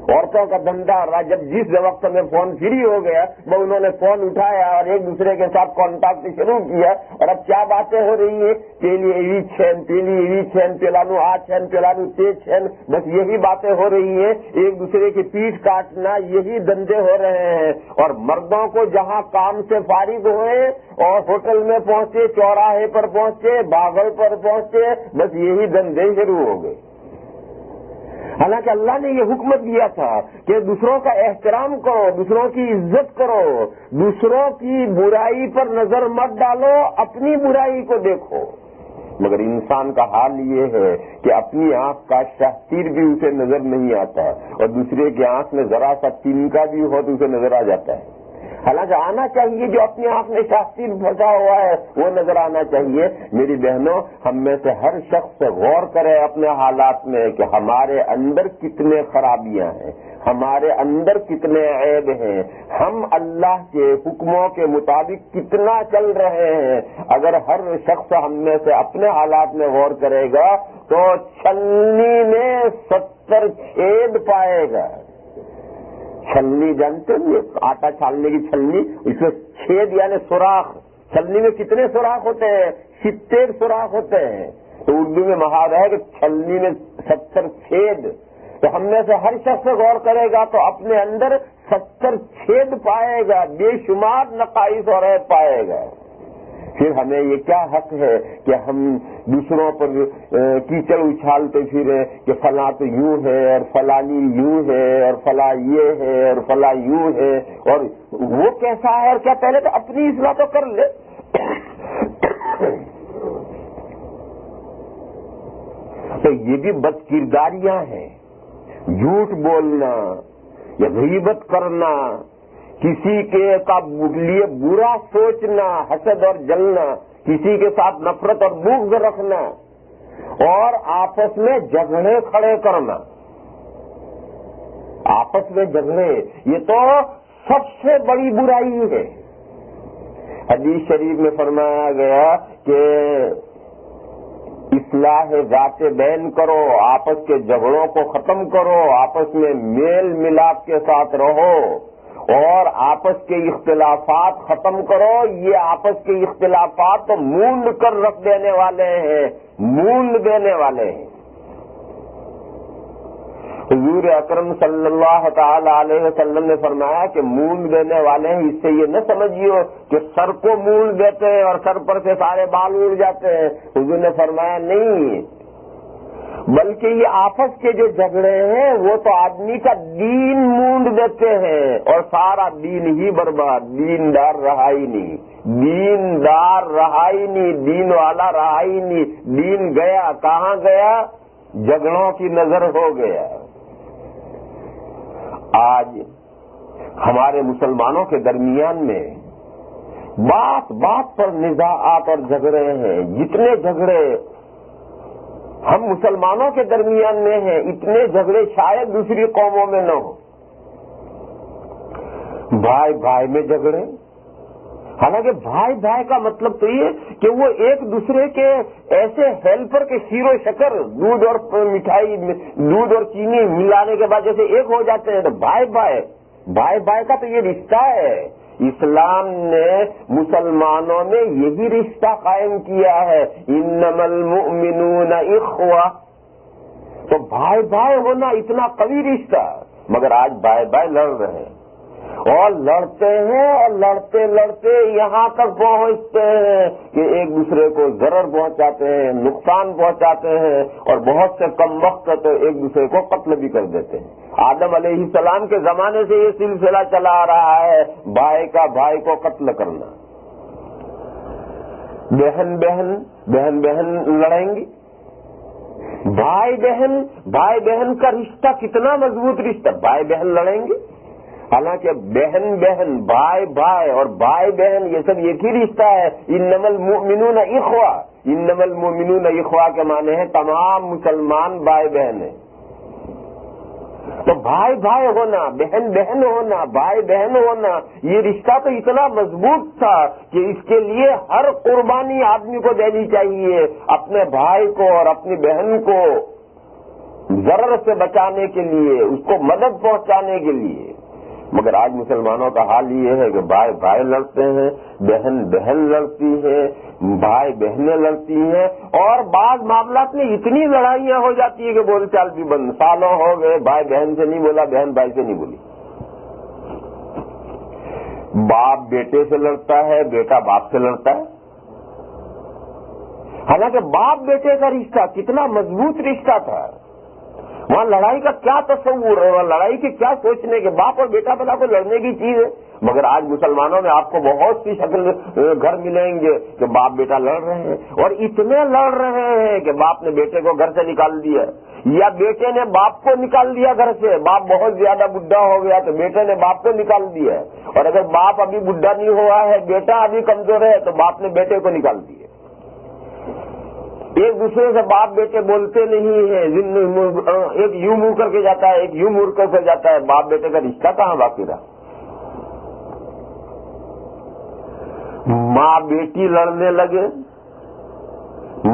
عورتوں کا دھندا رہا، جب جس وقت میں فون فری ہو گیا وہ انہوں نے فون اٹھایا اور ایک دوسرے کے ساتھ کانٹیکٹ شروع کیا، اور اب کیا باتیں ہو رہی ہیں، پیلی ایوی چھین، پیلی ایوی چھین، پیلانو آ چھین، پیلانو تے چھین، بس یہی باتیں ہو رہی ہیں، ایک دوسرے کی پیٹھ کاٹنا، یہی دندے ہو رہے ہیں۔ اور مردوں کو جہاں کام سے فارغ ہوئے اور ہوٹل میں پہنچے، چوراہے پر پہنچے، باغل پر پہنچے، بس یہی دندے شروع ہو گئے۔ حالانکہ اللہ نے یہ حکم دیا تھا کہ دوسروں کا احترام کرو، دوسروں کی عزت کرو، دوسروں کی برائی پر نظر مت ڈالو، اپنی برائی کو دیکھو، مگر انسان کا حال یہ ہے کہ اپنی آنکھ کا شہتیر بھی اسے نظر نہیں آتا اور دوسرے کی آنکھ میں ذرا سا تنکا بھی ہو تو اسے نظر آ جاتا ہے۔ حالانکہ آنا چاہیے، جو اپنی آنکھ میں شاستیر پھنسا ہوا ہے وہ نظر آنا چاہیے۔ میری بہنوں، ہم میں سے ہر شخص غور کرے اپنے حالات میں کہ ہمارے اندر کتنے خرابیاں ہیں، ہمارے اندر کتنے عیب ہیں، ہم اللہ کے حکموں کے مطابق کتنا چل رہے ہیں۔ اگر ہر شخص ہم میں سے اپنے حالات میں غور کرے گا تو چھلنی میں 70 چھید پائے گا۔ چھلنی جانتے ہیں، آٹا چھالنے کی چھلنی، اس میں چھید یعنی سوراخ، چھلنی میں کتنے سوراخ ہوتے ہیں؟ 70 سوراخ ہوتے ہیں۔ تو اردو میں محاورہ ہے کہ چھلنی میں 70 چھید۔ تو ہم میں سے ہر شخص غور کرے گا تو اپنے اندر 70 چھید پائے گا، بے شمار نقائص اور عیب پائے گا۔ پھر ہمیں یہ کیا حق ہے کہ ہم دوسروں پر کیچڑ اچھالتے پھریں کہ فلاں تو یوں ہے اور فلانی یوں ہے اور فلاں یہ ہے اور فلاں یوں ہے اور وہ کیسا ہے اور کیا. پہلے تو اپنی اصلاح تو کر لے. تو یہ بھی بد کرداریاں ہیں. جھوٹ بولنا یا غیبت کرنا, کسی کے لیے برا سوچنا, حسد اور جلنا, کسی کے ساتھ نفرت اور بغض رکھنا اور آپس میں جھگڑے کھڑے کرنا. آپس میں جھگڑے یہ تو سب سے بڑی برائی ہے. حدیث شریف میں فرمایا گیا کہ اصلاح ذات بین کرو, آپس کے جھگڑوں کو ختم کرو, آپس میں میل ملاپ کے ساتھ رہو اور آپس کے اختلافات ختم کرو. یہ آپس کے اختلافات تو مونڈ کر رکھ دینے والے ہیں, مونڈ دینے والے ہیں. حضور اکرم صلی اللہ تعالی علیہ وسلم نے فرمایا کہ مونڈ دینے والے ہیں. اس سے یہ نہ سمجھیو کہ سر کو مونڈ دیتے ہیں اور سر پر سے سارے بال اڑ جاتے ہیں. حضور نے فرمایا نہیں, بلکہ یہ آپس کے جو جھگڑے ہیں وہ تو آدمی کا دین مونڈ دیتے ہیں اور سارا دین ہی برباد. دیندار رہا ہی نہیں, دیندار رہا ہی نہیں, دین والا رہا ہی نہیں. دین گیا کہاں گیا؟ جھگڑوں کی نظر ہو گیا. آج ہمارے مسلمانوں کے درمیان میں بات بات پر نزاعات اور جھگڑے ہیں. جتنے جھگڑے ہم مسلمانوں کے درمیان میں ہیں اتنے جھگڑے شاید دوسری قوموں میں نہ ہو. بھائی بھائی میں جھگڑے, حالانکہ بھائی بھائی کا مطلب تو یہ کہ وہ ایک دوسرے کے ایسے ہیلپر کے شیر و شکر, دودھ اور مٹھائی, دودھ اور چینی ملانے کے بعد جیسے ایک ہو جاتے ہیں, تو بھائی بھائی بھائی بھائی کا تو یہ رشتہ ہے. اسلام نے مسلمانوں میں یہی رشتہ قائم کیا ہے, انما المؤمنون اخوہ. تو بھائی بھائی ہونا اتنا قوی رشتہ, مگر آج بھائی بھائی لڑ رہے ہیں اور لڑتے ہیں اور لڑتے لڑتے یہاں تک پہنچتے ہیں کہ ایک دوسرے کو ضرر پہنچاتے ہیں, نقصان پہنچاتے ہیں اور بہت سے کم وقت تو ایک دوسرے کو قتل بھی کر دیتے ہیں. آدم علیہ السلام کے زمانے سے یہ سلسلہ چلا آ رہا ہے, بھائی کا بھائی کو قتل کرنا. بہن بہن لڑیں گی, بھائی بہن کا رشتہ کتنا مضبوط رشتہ. بھائی بہن لڑیں گے, حالانکہ بہن بھائی بھائی اور بھائی بہن یہ سب ایک ہی رشتہ ہے. انما المؤمنون اخوہ, انما المؤمنون اخوہ کے معنی ہے تمام مسلمان بھائی بہن ہیں. تو بھائی بھائی ہونا, بہن ہونا, بھائی بہن ہونا, یہ رشتہ تو اتنا مضبوط تھا کہ اس کے لیے ہر قربانی آدمی کو دینی چاہیے, اپنے بھائی کو اور اپنی بہن کو ضرر سے بچانے کے لیے, اس کو مدد پہنچانے کے لیے. مگر آج مسلمانوں کا حال یہ ہے کہ بھائی بھائی لڑتے ہیں, بہن لڑتی ہے, بھائی بہنیں لڑتی ہیں, اور بعض معاملات میں اتنی لڑائیاں ہو جاتی ہیں کہ بول چال بھی بند. سالوں ہو گئے بھائی بہن سے نہیں بولا, بہن بھائی سے نہیں بولی. باپ بیٹے سے لڑتا ہے, بیٹا باپ سے لڑتا ہے. حالانکہ باپ بیٹے کا رشتہ کتنا مضبوط رشتہ تھا. وہاں لڑائی کا کیا تصور ہے, وہاں لڑائی کے کیا سوچنے کے, باپ اور بیٹا بلا کو لڑنے کی چیز ہے. مگر آج مسلمانوں میں آپ کو بہت سی شکل گھر ملیں گے کہ باپ بیٹا لڑ رہے ہیں, اور اتنے لڑ رہے ہیں کہ باپ نے بیٹے کو گھر سے نکال دیا یا بیٹے نے باپ کو نکال دیا گھر سے. باپ بہت زیادہ بڈھا ہو گیا تو بیٹے نے باپ کو نکال دیا, اور اگر باپ ابھی بڈھا نہیں ہوا ہے, بیٹا ابھی کمزور ہے, تو باپ نے بیٹے کو نکال دیا. ایک دوسرے سے باپ بیٹے بولتے نہیں ہیں, ایک یوں منہ کر کے جاتا ہے, ایک یوں منہ کر کے جاتا ہے. باپ بیٹے کا رشتہ کہاں باقی رہا؟ ماں بیٹی لڑنے لگے,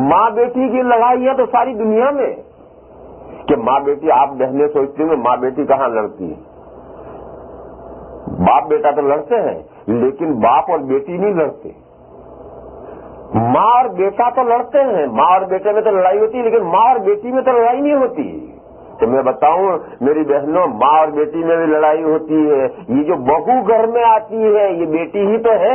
ماں بیٹی کی لڑائیاں تو ساری دنیا میں, کہ ماں بیٹی آپ بہنیں سوچتی ہیں ماں بیٹی کہاں لڑتی ہے. باپ بیٹا تو لڑتے ہیں لیکن باپ اور بیٹی نہیں لڑتے. ماں اور بیٹا تو لڑتے ہیں, ماں اور بیٹے میں تو لڑائی ہوتی ہے, لیکن ماں اور بیٹی میں تو لڑائی نہیں ہوتی. تو میں بتاؤں میری بہنوں, ماں اور بیٹی میں بھی لڑائی ہوتی ہے. یہ جو بہو گھر میں آتی ہے یہ بیٹی ہی تو ہے.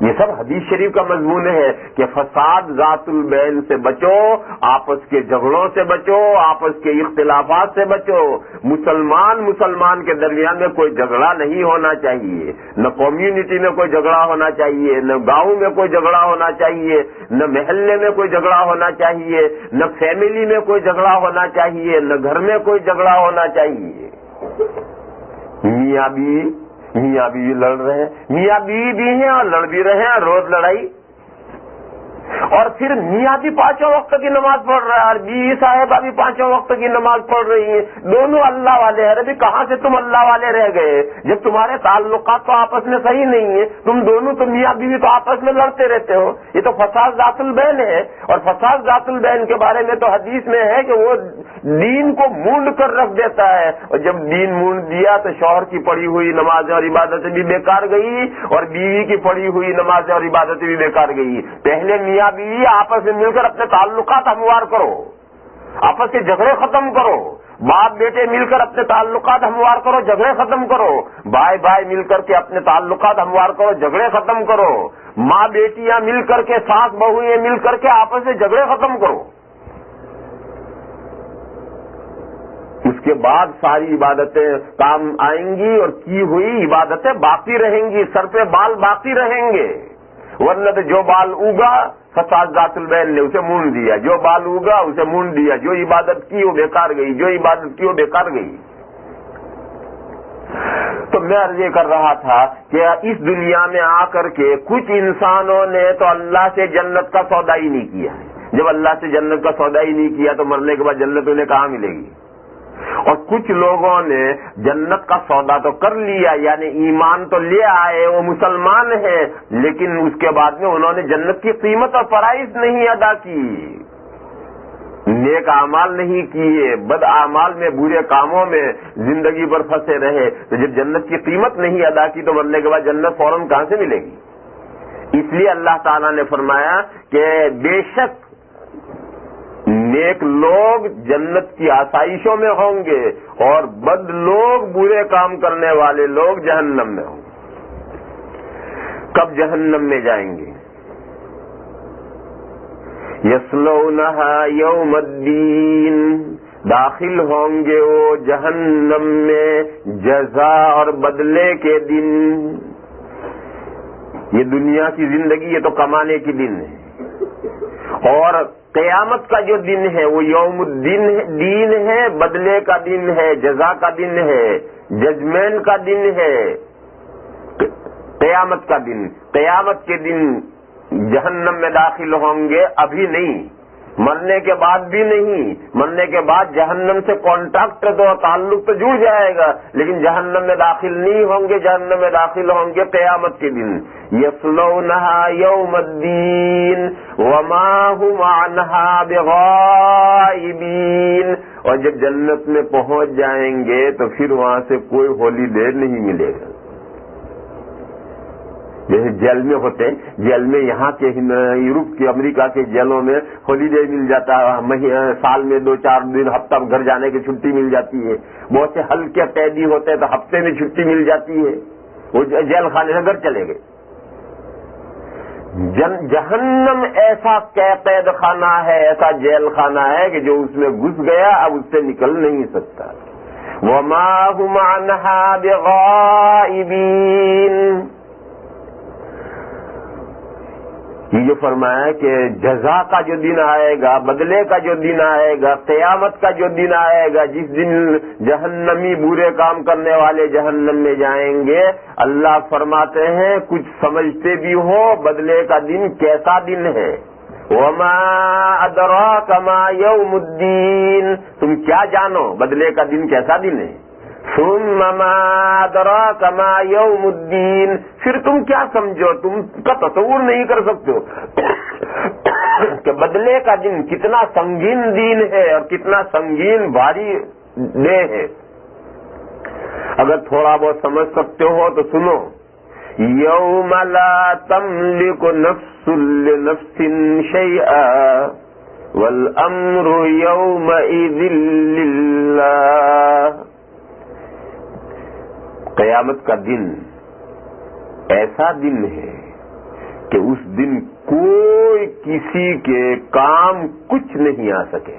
یہ سب حدیث شریف کا مضمون ہے کہ فساد ذات البین سے بچو، آپس کے جھگڑوں سے بچو، آپس کے اختلافات سے بچو۔ مسلمان کے درمیان میں کوئی جھگڑا نہیں ہونا چاہیے، نہ کمیونٹی میں کوئی جھگڑا ہونا چاہیے، نہ گاؤں میں کوئی جھگڑا ہونا چاہیے، نہ محلے میں کوئی جھگڑا ہونا چاہیے، نہ فیملی میں کوئی جھگڑا ہونا چاہیے، نہ گھر میں کوئی جھگڑا ہونا چاہیے۔ میاں بیوی لڑ رہے ہیں، میاں بیوی بھی ہیں اور لڑ بھی رہے ہیں، روز لڑائی، اور پھر میاں بھی 5 وقت کی نماز پڑھ رہا ہے اور بیوی صاحبہ بھی 5 وقت کی نماز پڑھ رہی ہیں، دونوں اللہ والے ہیں۔ ابھی کہاں سے تم اللہ والے رہ گئے جب تمہارے تعلقات تو آپس میں صحیح نہیں ہیں؟ تم دونوں تو میاں بیوی تو آپس میں لڑتے رہتے ہو۔ یہ تو فساد ذات البین ہے، اور فساد ذات البین کے بارے میں تو حدیث میں ہے کہ وہ دین کو مونڈ کر رکھ دیتا ہے، اور جب دین مونڈ دیا تو شوہر کی پڑھی ہوئی نمازیں اور عبادتیں بھی بیکار گئی، اور بیوی کی پڑھی ہوئی نمازیں اور عبادتیں بھی بیکار گئی۔ پہلے میاں بیوی آپس میں مل کر اپنے تعلقات ہموار کرو، آپس کے جھگڑے ختم کرو، باپ بیٹے مل کر اپنے تعلقات ہموار کرو، جھگڑے ختم کرو، بھائی مل کر کے اپنے تعلقات ہموار کرو، جھگڑے ختم کرو، ماں بیٹیاں مل کر کے، ساس بہویں مل کر کے آپس میں جھگڑے ختم کرو۔ اس کے بعد ساری عبادتیں کام آئیں گی، اور کی ہوئی عبادتیں باقی رہیں گی، سر پہ بال باقی رہیں گے۔ ورنہ تو جو بال اگا فساد ذات البین نے اسے مونڈ دیا، جو بال اگا اسے مونڈ دیا، جو عبادت کی وہ بیکار گئی، جو عبادت کی وہ بیکار گئی۔ تو میں عرض یہ کر رہا تھا کہ اس دنیا میں آ کر کے کچھ انسانوں نے تو اللہ سے جنت کا سودا ہی نہیں کیا ہے۔ جب اللہ سے جنت کا سودا ہی نہیں کیا تو مرنے کے بعد جنت انہیں کہاں ملے گی؟ اور کچھ لوگوں نے جنت کا سودا تو کر لیا، یعنی ایمان تو لے آئے، وہ مسلمان ہیں، لیکن اس کے بعد میں انہوں نے جنت کی قیمت اور پرائز نہیں ادا کی، نیک اعمال نہیں کیے، بد اعمال میں، برے کاموں میں زندگی بھر پھنسے رہے۔ تو جب جنت کی قیمت نہیں ادا کی تو مرنے کے بعد جنت فوراً کہاں سے ملے گی؟ اس لیے اللہ تعالیٰ نے فرمایا کہ بے شک نیک لوگ جنت کی آسائشوں میں ہوں گے، اور بد لوگ، برے کام کرنے والے لوگ جہنم میں ہوں گے۔ کب جہنم میں جائیں گے؟ یصلونہا یوم الدین، داخل ہوں گے وہ جہنم میں جزا اور بدلے کے دن۔ یہ دنیا کی زندگی یہ تو کمانے کی دن ہے، اور قیامت کا جو دن ہے وہ یوم الدین ہے، بدلے کا دن ہے، جزا کا دن ہے، ججمنٹ کا دن ہے، قیامت کا دن۔ قیامت کے دن جہنم میں داخل ہوں گے، ابھی نہیں، مرنے کے بعد بھی نہیں۔ مرنے کے بعد جہنم سے کانٹیکٹ تو تعلق تو جڑ جائے گا، لیکن جہنم میں داخل نہیں ہوں گے، جہنم میں داخل ہوں گے قیامت کے دن۔ یصلونہا یوم الدین وما هم عنہا بغائبین، اور جب جنت میں پہنچ جائیں گے تو پھر وہاں سے کوئی ہولیڈے نہیں ملے گا۔ جیسے جیل میں ہوتے ہیں، جیل میں یہاں کے یورپ کے، امریکہ کے جیلوں میں ہولیڈے مل جاتا ہے، سال میں 2-4 دن، ہفتہ گھر جانے کی چھٹی مل جاتی ہے۔ بہت سے ہلکے قیدی ہوتے ہیں تو ہفتے میں چھٹی مل جاتی ہے، وہ جیل خانے سے گھر چلے گئے۔ جہنم ایسا قید خانہ ہے، ایسا جیل خانہ ہے کہ جو اس میں گھس گیا اب اس سے نکل نہیں سکتا۔ وما هم عنها بغائبین، یہ جو فرمایا کہ جزا کا جو دن آئے گا، بدلے کا جو دن آئے گا، قیامت کا جو دن آئے گا، جس دن جہنمی برے کام کرنے والے جہنم میں جائیں گے، اللہ فرماتے ہیں کچھ سمجھتے بھی ہو بدلے کا دن کیسا دن ہے۔ وما ادراک ما یوم الدین، تم کیا جانو بدلے کا دن کیسا دن ہے۔ ثم ما ادراک ما یوم الدین، پھر تم کیا سمجھو، تم کا تصور نہیں کر سکتے ہو کہ بدلے کا دن کتنا سنگین دن ہے اور کتنا سنگین بھاری ڈے ہے۔ اگر تھوڑا بہت سمجھ سکتے ہو تو سنو، یوم لا تملک نفس لنفس شیئا والامر یومئذ للہ۔ قیامت کا دن ایسا دن ہے کہ اس دن کوئی کسی کے کام کچھ نہیں آ سکے.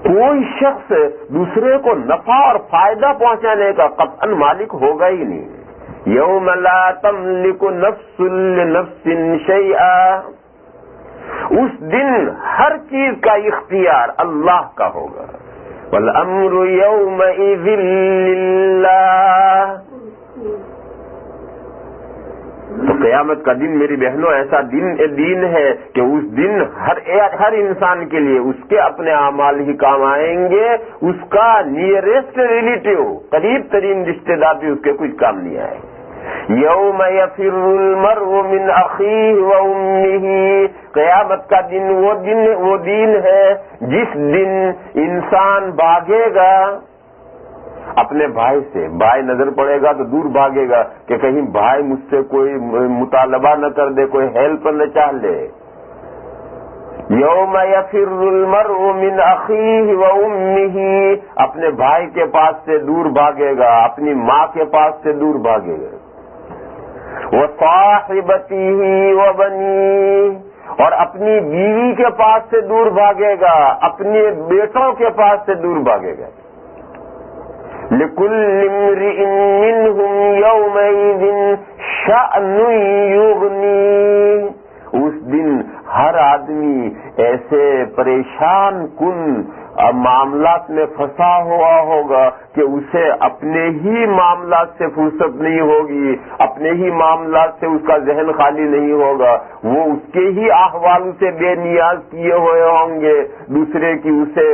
کوئی شخص دوسرے کو نفع اور فائدہ پہنچانے کا قطعاً مالک ہوگا ہی نہیں. یوم لا تملک نفس لنفس شیئا، اس دن ہر چیز کا اختیار اللہ کا ہوگا. والامر یومئذ للہ. تو قیامت کا دن میری بہنوں ایسا دن ہے کہ اس دن ہر انسان کے لیے اس کے اپنے اعمال ہی کام آئیں گے. اس کا نیئرسٹ ریلیٹیو، قریب ترین رشتے دار بھی اس کے کچھ کام نہیں آئے. یوم یفر المرء من اخیہ و امہ، قیامت کا دن وہ دن ہے جس دن انسان بھاگے گا اپنے بھائی سے. بھائی نظر پڑے گا تو دور بھاگے گا کہ کہیں بھائی مجھ سے کوئی مطالبہ نہ کر دے، کوئی ہیلپ نہ چاہ لے. یوم یفر المرء من اخیہ و امہ، اپنے بھائی کے پاس سے دور بھاگے گا، اپنی ماں کے پاس سے دور بھاگے گا. وصاحبتہ و بنیہ، اور اپنی بیوی کے پاس سے دور بھاگے گا، اپنے بیٹوں کے پاس سے دور بھاگے گا. لِكُلِّ امْرِئٍ مِّنْهُمْ يَوْمَئِذٍ شَأْنٌ يُغْنِيهِ. اس دن ہر آدمی ایسے پریشان کن معاملات میں پھنسا ہوا ہوگا کہ اسے اپنے ہی معاملات سے فرصت نہیں ہوگی، اپنے ہی معاملات سے اس کا ذہن خالی نہیں ہوگا. وہ اس کے ہی احوال سے بے نیاز کیے ہوئے ہوں گے، دوسرے کی اسے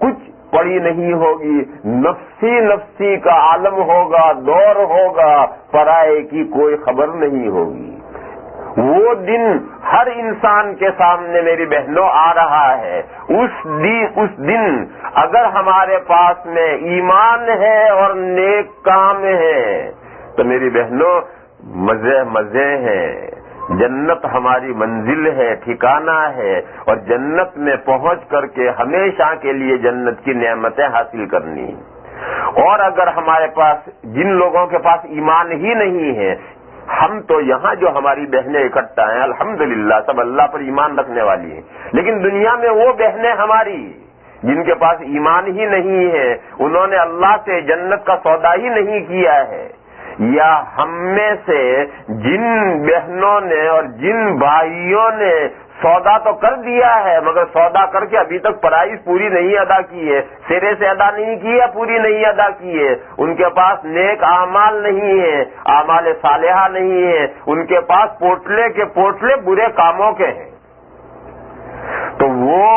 کچھ پڑی نہیں ہوگی. نفسی نفسی کا عالم ہوگا، دور ہوگا، پرائے کی کوئی خبر نہیں ہوگی. وہ دن ہر انسان کے سامنے میری بہنوں آ رہا ہے. اس دن اگر ہمارے پاس میں ایمان ہے اور نیک کام ہے تو میری بہنوں مزے ہیں. جنت ہماری منزل ہے، ٹھکانہ ہے، اور جنت میں پہنچ کر کے ہمیشہ کے لیے جنت کی نعمتیں حاصل کرنی. اور اگر ہمارے پاس جن لوگوں کے پاس ایمان ہی نہیں ہے، ہم تو یہاں جو ہماری بہنیں اکٹھا ہیں الحمدللہ سب اللہ پر ایمان رکھنے والی ہیں، لیکن دنیا میں وہ بہنیں ہماری جن کے پاس ایمان ہی نہیں ہے، انہوں نے اللہ سے جنت کا سودا ہی نہیں کیا ہے. یا ہم میں سے جن بہنوں نے اور جن بھائیوں نے سودا تو کر دیا ہے مگر سودا کر کے ابھی تک پرائز پوری نہیں ادا کی ہے، سرے سے ادا نہیں کی ہے، پوری نہیں ادا کی ہے، ان کے پاس نیک اعمال نہیں ہے، اعمال صالحہ نہیں ہے، ان کے پاس پوٹلے کے پوٹلے برے کاموں کے ہیں، تو وہ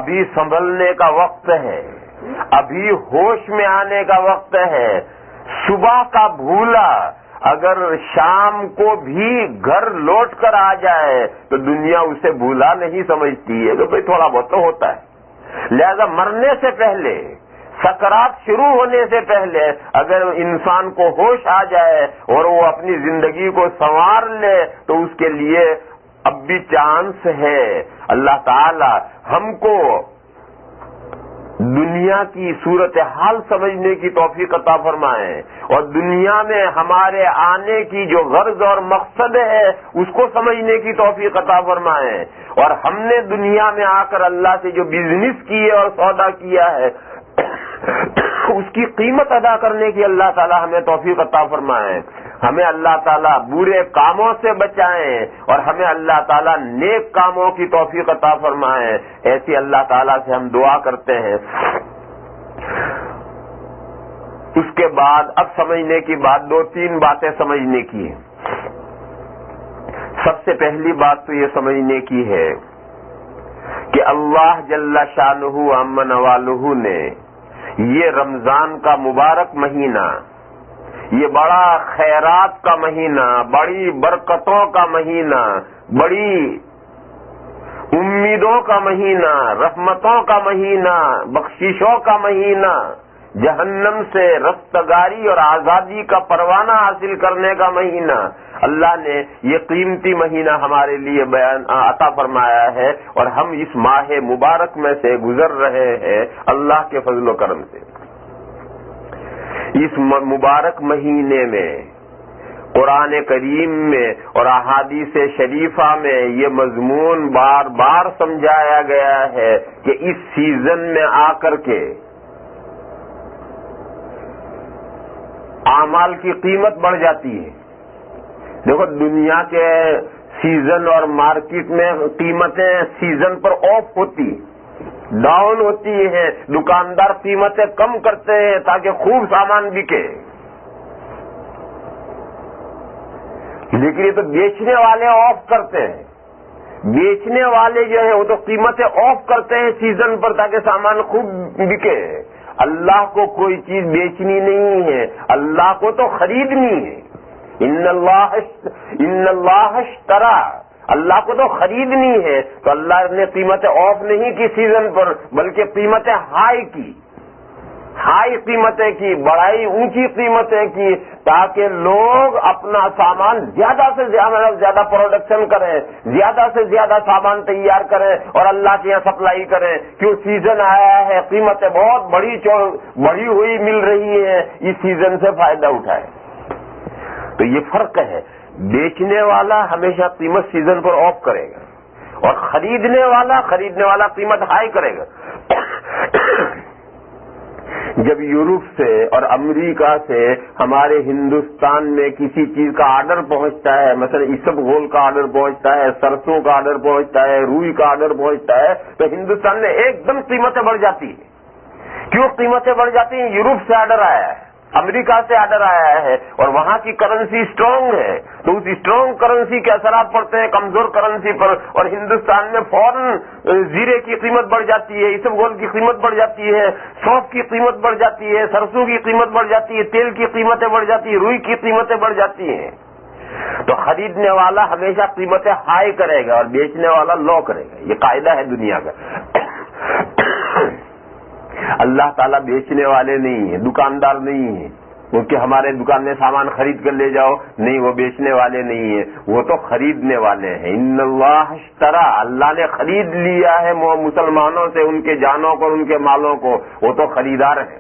ابھی سنبھلنے کا وقت ہے، ابھی ہوش میں آنے کا وقت ہے. صبح کا بھولا اگر شام کو بھی گھر لوٹ کر آ جائے تو دنیا اسے بھولا نہیں سمجھتی ہے کہ بھئی تھوڑا بہت تو ہوتا ہے. لہذا مرنے سے پہلے، سکرات شروع ہونے سے پہلے اگر انسان کو ہوش آ جائے اور وہ اپنی زندگی کو سنوار لے تو اس کے لیے اب بھی چانس ہے. اللہ تعالی ہم کو دنیا کی صورتحال سمجھنے کی توفیق عطا فرمائے اور دنیا میں ہمارے آنے کی جو غرض اور مقصد ہے اس کو سمجھنے کی توفیق عطا فرمائے. اور ہم نے دنیا میں آ کر اللہ سے جو بزنس کی ہے اور سودا کیا ہے اس کی قیمت ادا کرنے کی اللہ تعالی ہمیں توفیق عطا فرمائے. ہمیں اللہ تعالیٰ برے کاموں سے بچائیں اور ہمیں اللہ تعالیٰ نیک کاموں کی توفیق عطا فرمائیں. ایسی اللہ تعالیٰ سے ہم دعا کرتے ہیں. اس کے بعد اب سمجھنے کی بات، 2-3 باتیں سمجھنے کی ہیں. سب سے پہلی بات تو یہ سمجھنے کی ہے کہ اللہ جل شانہ عم نوالہ نے یہ رمضان کا مبارک مہینہ، یہ بڑا خیرات کا مہینہ، بڑی برکتوں کا مہینہ، بڑی امیدوں کا مہینہ، رحمتوں کا مہینہ، بخششوں کا مہینہ، جہنم سے رستگاری اور آزادی کا پروانہ حاصل کرنے کا مہینہ، اللہ نے یہ قیمتی مہینہ ہمارے لیے عطا فرمایا ہے اور ہم اس ماہ مبارک میں سے گزر رہے ہیں اللہ کے فضل و کرم سے. اس مبارک مہینے میں قرآن کریم میں اور احادیث شریفہ میں یہ مضمون بار بار سمجھایا گیا ہے کہ اس سیزن میں آ کر کے اعمال کی قیمت بڑھ جاتی ہے. دیکھو دنیا کے سیزن اور مارکیٹ میں قیمتیں سیزن پر آف ہوتی ڈاؤن ہوتی ہیں. دکاندار قیمتیں کم کرتے ہیں تاکہ خوب سامان بکے، لیکن یہ تو بیچنے والے آف کرتے ہیں. بیچنے والے جو ہیں وہ تو قیمتیں آف کرتے ہیں سیزن پر تاکہ سامان خوب بکے. اللہ کو کوئی چیز بیچنی نہیں ہے، اللہ کو تو خریدنی ہے. ان اللہ اشترا، اللہ کو تو خریدنی ہے. تو اللہ نے قیمتیں آف نہیں کی سیزن پر، بلکہ قیمتیں ہائی قیمتیں کی، بڑائی اونچی قیمتیں کی، تاکہ لوگ اپنا سامان زیادہ سے زیادہ پروڈکشن کریں، زیادہ سے زیادہ سامان تیار کریں اور اللہ کے یہاں سپلائی کریں. کیوں سیزن آیا ہے، قیمتیں بہت بڑھی ہوئی مل رہی ہیں، اس سیزن سے فائدہ اٹھائیں. تو یہ فرق ہے. بیچنے والا ہمیشہ قیمت سیزن پر آف کرے گا اور خریدنے والا قیمت ہائی کرے گا. جب یورپ سے اور امریکہ سے ہمارے ہندوستان میں کسی چیز کا آرڈر پہنچتا ہے، مثلا اسبغول کا آرڈر پہنچتا ہے، سرسوں کا آرڈر پہنچتا ہے، روئی کا آرڈر پہنچتا ہے، تو ہندوستان میں ایک دم قیمتیں بڑھ جاتی ہیں. کیوں قیمتیں بڑھ جاتی ہیں؟ یورپ سے آرڈر آیا ہے، امریکہ سے آرڈر آیا ہے اور وہاں کی کرنسی اسٹرانگ ہے، تو اس اسٹرانگ کرنسی کے اثرات پڑتے ہیں کمزور کرنسی پر، اور ہندوستان میں فوراً زیرے کی قیمت بڑھ جاتی ہے، اسبغول کی قیمت بڑھ جاتی ہے، سونف کی قیمت بڑھ جاتی ہے، سرسوں کی قیمت بڑھ جاتی ہے، تیل کی قیمتیں بڑھ جاتی ہیں، روئی کی قیمتیں بڑھ جاتی ہیں. تو خریدنے والا ہمیشہ قیمتیں ہائی کرے گا اور بیچنے والا لو کرے گا. یہ قاعدہ ہے دنیا کا. اللہ تعالیٰ بیچنے والے نہیں ہیں، دکاندار نہیں ہیں کیونکہ ہمارے دکان میں سامان خرید کر لے جاؤ، نہیں، وہ بیچنے والے نہیں ہیں، وہ تو خریدنے والے ہیں. ان اللہ اشترا، اللہ نے خرید لیا ہے مسلمانوں سے ان کے جانوں کو، ان کے مالوں کو. وہ تو خریدار ہیں.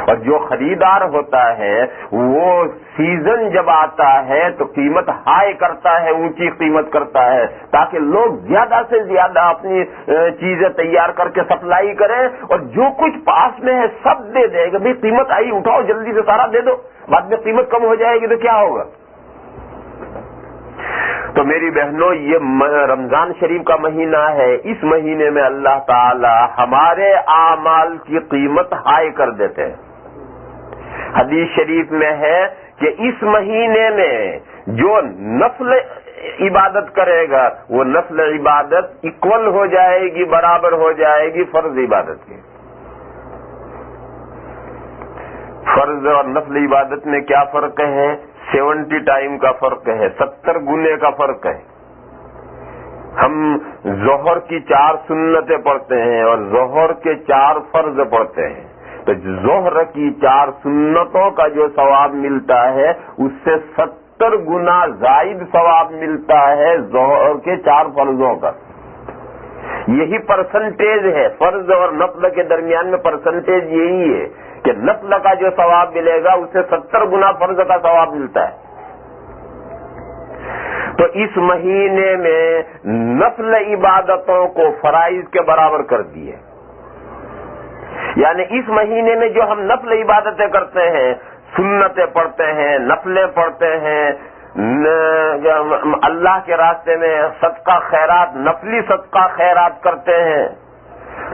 اور جو خریدار ہوتا ہے وہ سیزن جب آتا ہے تو قیمت ہائی کرتا ہے، اونچی قیمت کرتا ہے، تاکہ لوگ زیادہ سے زیادہ اپنی چیزیں تیار کر کے سپلائی کریں اور جو کچھ پاس میں ہے سب دے دے گا. بھائی قیمت آئی، اٹھاؤ جلدی سے سارا دے دو، بعد میں قیمت کم ہو جائے گی تو کیا ہوگا. تو میری بہنوں، یہ رمضان شریف کا مہینہ ہے. اس مہینے میں اللہ تعالی ہمارے اعمال کی قیمت ہائی کر دیتے ہیں. حدیث شریف میں ہے کہ اس مہینے میں جو نفل عبادت کرے گا وہ نفل عبادت اکول ہو جائے گی، برابر ہو جائے گی فرض عبادت کے. فرض اور نفل عبادت میں کیا فرق ہے؟ 70 ٹائم کا فرق ہے، 70 گنے کا فرق ہے. ہم ظہر کی 4 سنتیں پڑھتے ہیں اور ظہر کے 4 فرض پڑھتے ہیں. تو ظہر کی 4 سنتوں کا جو ثواب ملتا ہے اس سے 70 گنا زائد ثواب ملتا ہے ظہر کے 4 فرضوں کا. یہی پرسنٹیج ہے فرض اور نفل کے درمیان میں. پرسنٹیج یہی ہے کہ نفل کا جو ثواب ملے گا اس سے 70 گنا فرض کا ثواب ملتا ہے. تو اس مہینے میں نفل عبادتوں کو فرائض کے برابر کر دیے. یعنی اس مہینے میں جو ہم نفل عبادتیں کرتے ہیں، سنتیں پڑھتے ہیں، نفلیں پڑھتے ہیں، اللہ کے راستے میں صدقہ خیرات، نفلی صدقہ خیرات کرتے ہیں،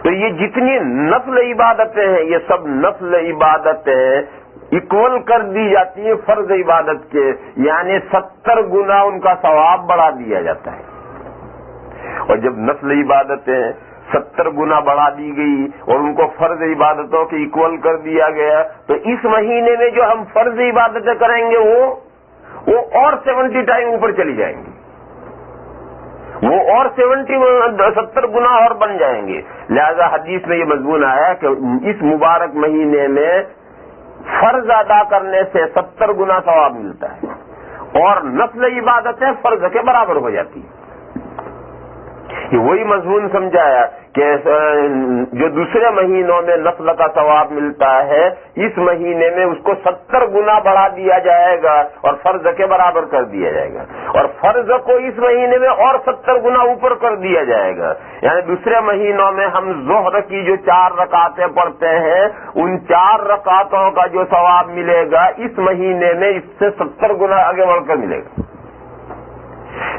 تو یہ جتنی نفل عبادتیں ہیں یہ سب نفل عبادتیں اکول کر دی جاتی ہیں فرض عبادت کے. یعنی 70 گنا ان کا ثواب بڑھا دیا جاتا ہے. اور جب نفل عبادتیں 70 گنا بڑھا دی گئی اور ان کو فرض عبادتوں کے اکول کر دیا گیا، تو اس مہینے میں جو ہم فرض عبادتیں کریں گے وہ اور 70 ٹائم اوپر چلی جائیں گی، وہ اور 70 گنا اور بن جائیں گے. لہذا حدیث میں یہ مضمون آیا کہ اس مبارک مہینے میں فرض ادا کرنے سے 70 گنا ثواب ملتا ہے اور نفل عبادتیں فرض کے برابر ہو جاتی ہیں. کہ وہی مضمون سمجھایا کہ جو دوسرے مہینوں میں نفل کا ثواب ملتا ہے اس مہینے میں اس کو 70 گنا بڑھا دیا جائے گا اور فرض کے برابر کر دیا جائے گا، اور فرض کو اس مہینے میں اور 70 گنا اوپر کر دیا جائے گا. یعنی دوسرے مہینوں میں ہم ظہر کی جو 4 رکعتیں پڑھتے ہیں ان 4 رکعتوں کا جو ثواب ملے گا اس مہینے میں اس سے 70 گنا آگے بڑھ کر ملے گا.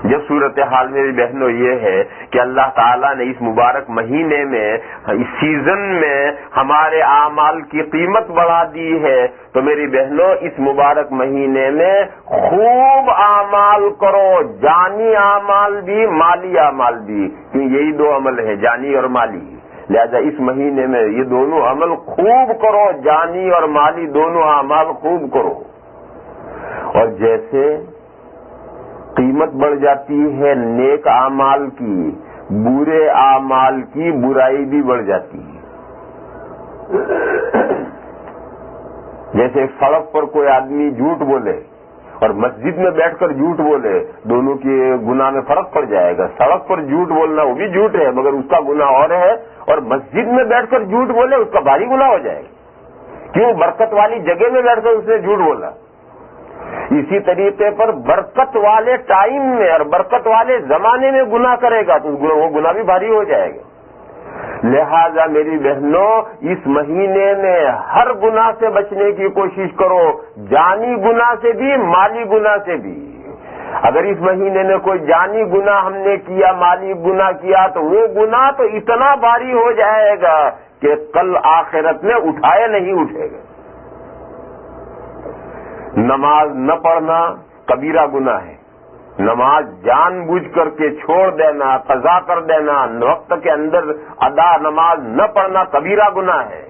جب صورتحال میری بہنوں یہ ہے کہ اللہ تعالیٰ نے اس مبارک مہینے میں اس سیزن میں ہمارے اعمال کی قیمت بڑھا دی ہے تو میری بہنوں اس مبارک مہینے میں خوب اعمال کرو، جانی اعمال بھی مالی اعمال بھی، کیونکہ یہی 2 عمل ہیں، جانی اور مالی. لہذا اس مہینے میں یہ دونوں عمل خوب کرو، جانی اور مالی دونوں اعمال خوب کرو. اور جیسے قیمت بڑھ جاتی ہے نیک اعمال کی، برے اعمال کی برائی بھی بڑھ جاتی ہے. جیسے سڑک پر کوئی آدمی جھوٹ بولے اور مسجد میں بیٹھ کر جھوٹ بولے، دونوں کے گناہ میں فرق پڑ جائے گا. سڑک پر جھوٹ بولنا وہ بھی جھوٹ ہے مگر اس کا گناہ اور ہے، اور مسجد میں بیٹھ کر جھوٹ بولے اس کا بھاری گناہ ہو جائے گا. کیوں؟ برکت والی جگہ میں بیٹھ کر اس نے جھوٹ بولا. اسی طریقے پر برکت والے ٹائم میں اور برکت والے زمانے میں گناہ کرے گا تو وہ گناہ بھی بھاری ہو جائے گا. لہذا میری بہنوں اس مہینے میں ہر گناہ سے بچنے کی کوشش کرو، جانی گناہ سے بھی مالی گناہ سے بھی. اگر اس مہینے میں کوئی جانی گناہ ہم نے کیا، مالی گناہ کیا تو وہ گناہ تو اتنا بھاری ہو جائے گا کہ کل آخرت میں اٹھائے نہیں اٹھے گا. نماز نہ پڑھنا کبیرہ گناہ ہے. نماز جان بوجھ کر کے چھوڑ دینا، قضا کر دینا، وقت کے اندر ادا نماز نہ پڑھنا کبیرہ گناہ ہے.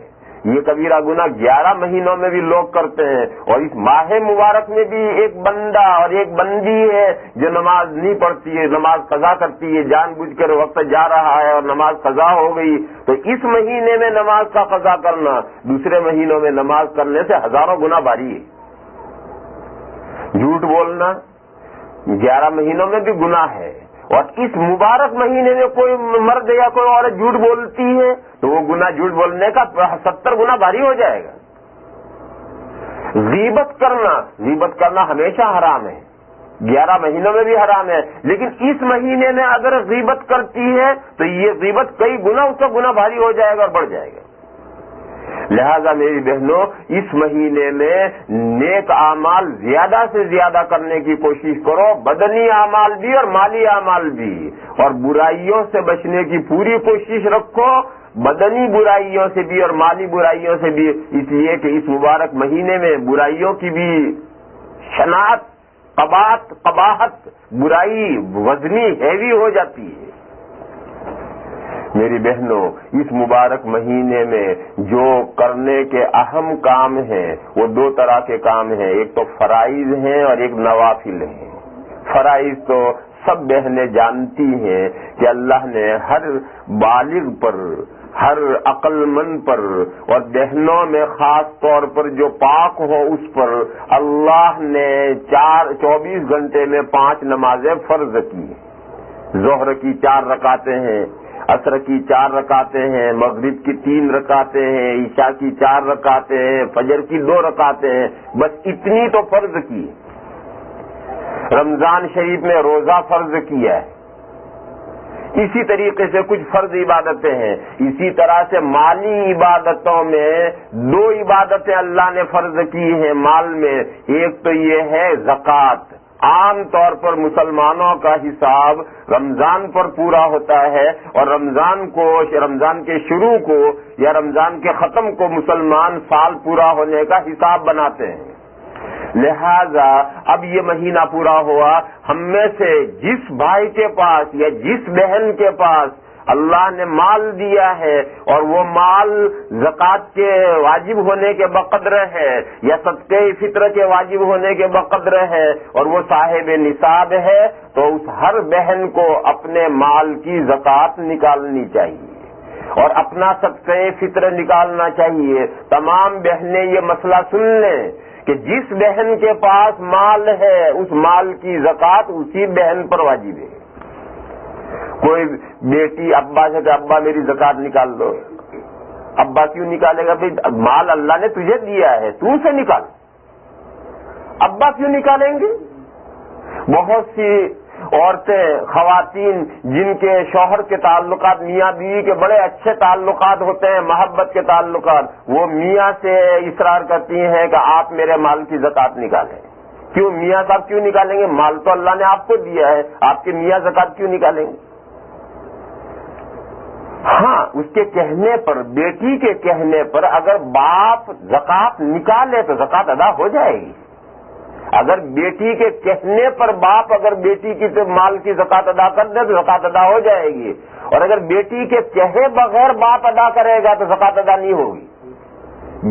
یہ کبیرہ گناہ 11 مہینوں میں بھی لوگ کرتے ہیں، اور اس ماہ مبارک میں بھی ایک بندہ اور ایک بندی ہے جو نماز نہیں پڑھتی ہے، نماز قضا کرتی ہے، جان بوجھ کر وقت جا رہا ہے اور نماز قضا ہو گئی. تو اس مہینے میں نماز کا قضا کرنا دوسرے مہینوں میں نماز کرنے سے ہزاروں گنا بھاری ہے. جھوٹ بولنا 11 مہینوں میں بھی گناہ ہے، اور اس مبارک مہینے میں کوئی مرد یا کوئی عورت جھوٹ بولتی ہے تو وہ گناہ جھوٹ بولنے کا 70 گنا بھاری ہو جائے گا. غیبت کرنا ہمیشہ حرام ہے، 11 مہینوں میں بھی حرام ہے، لیکن اس مہینے میں اگر غیبت کرتی ہے تو یہ غیبت کئی گنا اس کا گناہ بھاری ہو جائے گا اور بڑھ جائے گا. لہذا میری بہنوں اس مہینے میں نیک اعمال زیادہ سے زیادہ کرنے کی کوشش کرو، بدنی اعمال بھی اور مالی اعمال بھی، اور برائیوں سے بچنے کی پوری کوشش رکھو، بدنی برائیوں سے بھی اور مالی برائیوں سے بھی. اس لیے کہ اس مبارک مہینے میں برائیوں کی بھی شناعت، قباحت، برائی وزنی ہیوی ہو جاتی ہے. میری بہنوں اس مبارک مہینے میں جو کرنے کے اہم کام ہیں وہ 2 طرح کے کام ہیں، ایک تو فرائض ہیں اور ایک نوافل ہیں. فرائض تو سب بہنیں جانتی ہیں کہ اللہ نے ہر بالغ پر، ہر عقل مند پر، اور بہنوں میں خاص طور پر جو پاک ہو اس پر اللہ نے 24 گھنٹے میں 5 نمازیں فرض کی. ظہر کی 4 رکعتیں ہیں، عصر کی 4 رکعتیں ہیں، مغرب کی 3 رکعتیں ہیں، عشاء کی 4 رکعتیں ہیں، فجر کی 2 رکعتیں ہیں. بس اتنی تو فرض کی. رمضان شریف میں روزہ فرض کیا ہے. اسی طریقے سے کچھ فرض عبادتیں ہیں. اسی طرح سے مالی عبادتوں میں 2 عبادتیں اللہ نے فرض کی ہیں مال میں. ایک تو یہ ہے زکوٰۃ. عام طور پر مسلمانوں کا حساب رمضان پر پورا ہوتا ہے، اور رمضان کے شروع کو یا رمضان کے ختم کو مسلمان سال پورا ہونے کا حساب بناتے ہیں. لہذا اب یہ مہینہ پورا ہوا، ہم میں سے جس بھائی کے پاس یا جس بہن کے پاس اللہ نے مال دیا ہے اور وہ مال زکوٰۃ کے واجب ہونے کے بقدر ہے یا صدقہ فطر کے واجب ہونے کے بقدر ہے اور وہ صاحب نصاب ہے، تو اس ہر بہن کو اپنے مال کی زکوٰۃ نکالنی چاہیے اور اپنا صدقہ فطر نکالنا چاہیے. تمام بہنیں یہ مسئلہ سن لیں کہ جس بہن کے پاس مال ہے اس مال کی زکوٰۃ اسی بہن پر واجب ہے. کوئی بیٹی ابا سے کہ ابا میری زکات نکال دو، ابا کیوں نکالے گا؟ بھائی مال اللہ نے تجھے دیا ہے، تو اسے نکال، ابا کیوں نکالیں گے؟ بہت سی عورتیں، خواتین جن کے شوہر کے تعلقات میاں بیوی کے بڑے اچھے تعلقات ہوتے ہیں، محبت کے تعلقات، وہ میاں سے اصرار کرتی ہیں کہ آپ میرے مال کی زکات نکالیں۔ کیوں میاں صاحب کیوں نکالیں گے؟ مال تو اللہ نے آپ کو دیا ہے، آپ کے میاں زکات کیوں نکالیں گے؟ ہاں، اس کے کہنے پر، بیٹی کے کہنے پر اگر باپ زکات نکالے تو زکات ادا ہو جائے گی۔ اگر بیٹی کے کہنے پر باپ اگر بیٹی کی مال کی زکات ادا کر دے تو زکات ادا ہو جائے گی، اور اگر بیٹی کے کہے بغیر باپ ادا کرے گا تو زکات ادا نہیں ہوگی۔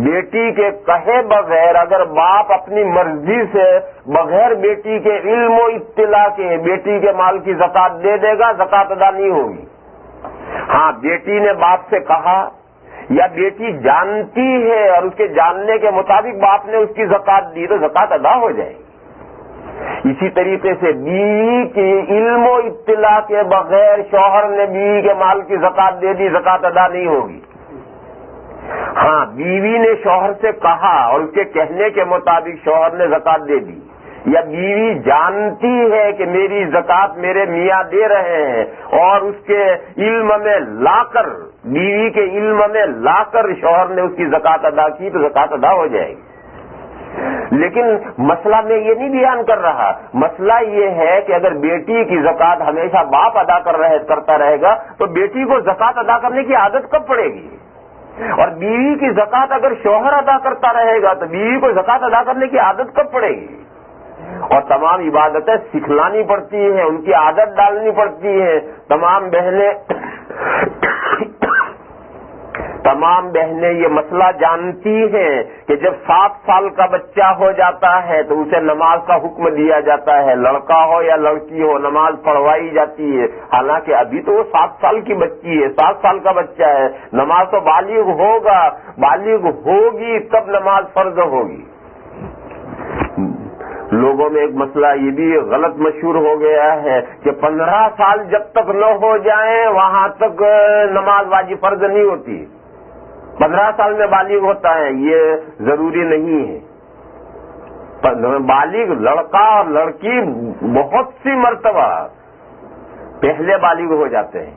بیٹی کے کہے بغیر اگر باپ اپنی مرضی سے بغیر بیٹی کے علم و اطلاع کے بیٹی کے مال کی زکات دے دے گا، زکات ادا نہیں ہوگی۔ ہاں، بیٹی نے باپ سے کہا یا بیٹی جانتی ہے اور اس کے جاننے کے مطابق باپ نے اس کی زکات دی تو زکات ادا ہو جائے گی۔ اسی طریقے سے بیوی کی علم و اطلاع کے بغیر شوہر نے بیوی کے مال کی زکات دے دی، زکات ادا نہیں ہوگی۔ ہاں، بیوی نے شوہر سے کہا اور اس کے کہنے کے مطابق شوہر نے زکات دے دی، یا بیوی جانتی ہے کہ میری زکات میرے میاں دے رہے ہیں اور اس کے علم میں لا کر، بیوی کے علم میں لا کر شوہر نے اس کی زکات ادا کی تو زکات ادا ہو جائے گی۔ لیکن مسئلہ میں یہ نہیں بیان کر رہا، مسئلہ یہ ہے کہ اگر بیٹی کی زکات ہمیشہ باپ ادا کرتا رہے گا تو بیٹی کو زکات ادا کرنے کی عادت کب پڑے گی؟ اور بیوی کی زکات اگر شوہر ادا کرتا رہے گا تو بیوی کو زکات ادا کرنے کی عادت کب پڑے گی؟ اور تمام عبادتیں سکھلانی پڑتی ہیں، ان کی عادت ڈالنی پڑتی ہے۔ تمام بہنیں یہ مسئلہ جانتی ہیں کہ جب 7 سال کا بچہ ہو جاتا ہے تو اسے نماز کا حکم دیا جاتا ہے، لڑکا ہو یا لڑکی ہو نماز پڑھوائی جاتی ہے، حالانکہ ابھی تو وہ 7 سال کی بچی ہے، 7 سال کا بچہ ہے، نماز تو بالغ ہوگا، بالغ ہوگی تب نماز فرض ہوگی۔ لوگوں میں ایک مسئلہ یہ بھی غلط مشہور ہو گیا ہے کہ 15 سال جب تک نہ ہو جائیں وہاں تک نماز واجب فرض نہیں ہوتی، 15 سال میں بالغ ہوتا ہے، یہ ضروری نہیں ہے۔ بالغ لڑکا اور لڑکی بہت سی مرتبہ پہلے بالغ ہو جاتے ہیں،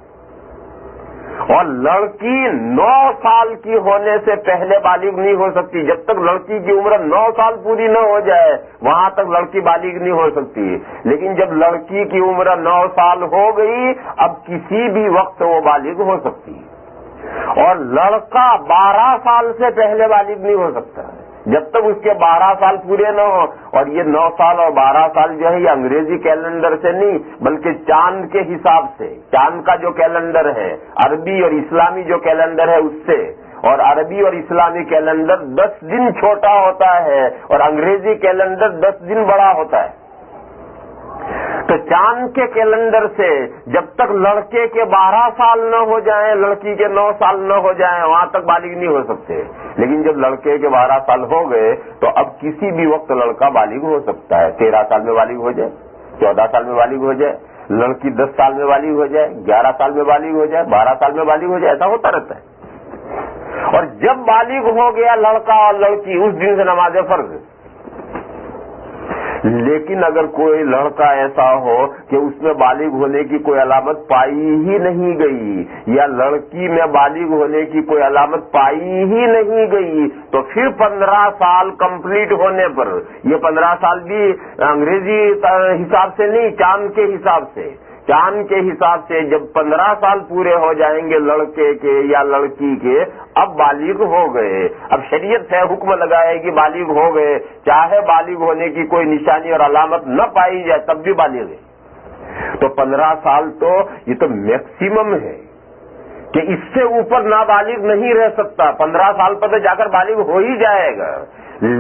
اور لڑکی 9 سال کی ہونے سے پہلے بالغ نہیں ہو سکتی۔ جب تک لڑکی کی عمر 9 سال پوری نہ ہو جائے وہاں تک لڑکی بالغ نہیں ہو سکتی، لیکن جب لڑکی کی عمر 9 سال ہو گئی اب کسی بھی وقت وہ بالغ ہو سکتی ہے، اور لڑکا 12 سال سے پہلے بالغ نہیں ہو سکتا جب تک اس کے 12 سال پورے نہ ہو۔ اور یہ 9 سال اور 12 سال جو ہے یہ انگریزی کیلنڈر سے نہیں بلکہ چاند کے حساب سے، چاند کا جو کیلنڈر ہے عربی اور اسلامی جو کیلنڈر ہے اس سے، اور عربی اور اسلامی کیلنڈر 10 دن چھوٹا ہوتا ہے اور انگریزی کیلنڈر 10 دن بڑا ہوتا ہے۔ تو چاند کے کیلنڈر سے جب تک لڑکے کے 12 سال نہ ہو جائیں، لڑکی کے 9 سال نہ ہو جائیں وہاں تک بالغ نہیں ہو سکتے، لیکن جب لڑکے کے 12 سال ہو گئے تو اب کسی بھی وقت لڑکا بالغ ہو سکتا ہے۔ 13 سال میں بالغ ہو جائے، 14 سال میں بالغ ہو جائے، لڑکی 10 سال میں بالغ ہو جائے، 11 سال میں بالغ ہو جائے، 12 سال میں بالغ ہو جائے، ایسا ہوتا رہتا ہے۔ اور جب بالغ ہو گیا لڑکا اور لڑکی اس دن سے نماز فرض۔ لیکن اگر کوئی لڑکا ایسا ہو کہ اس میں بالغ ہونے کی کوئی علامت پائی ہی نہیں گئی، یا لڑکی میں بالغ ہونے کی کوئی علامت پائی ہی نہیں گئی، تو پھر 15 سال کمپلیٹ ہونے پر، یہ 15 سال بھی انگریزی حساب سے نہیں، چاند کے حساب سے، چاند کے حساب سے جب 15 سال پورے ہو جائیں گے لڑکے کے یا لڑکی کے، اب بالغ ہو گئے۔ اب شریعت ہے حکم لگائے کہ بالغ ہو گئے، چاہے بالغ ہونے کی کوئی نشانی اور علامت نہ پائی جائے تب بھی بالغ ہے۔ تو 15 سال تو یہ تو میکسیمم ہے کہ اس سے اوپر نابالغ نہیں رہ سکتا، 15 سال پر تو جا کر بالغ ہو ہی جائے گا،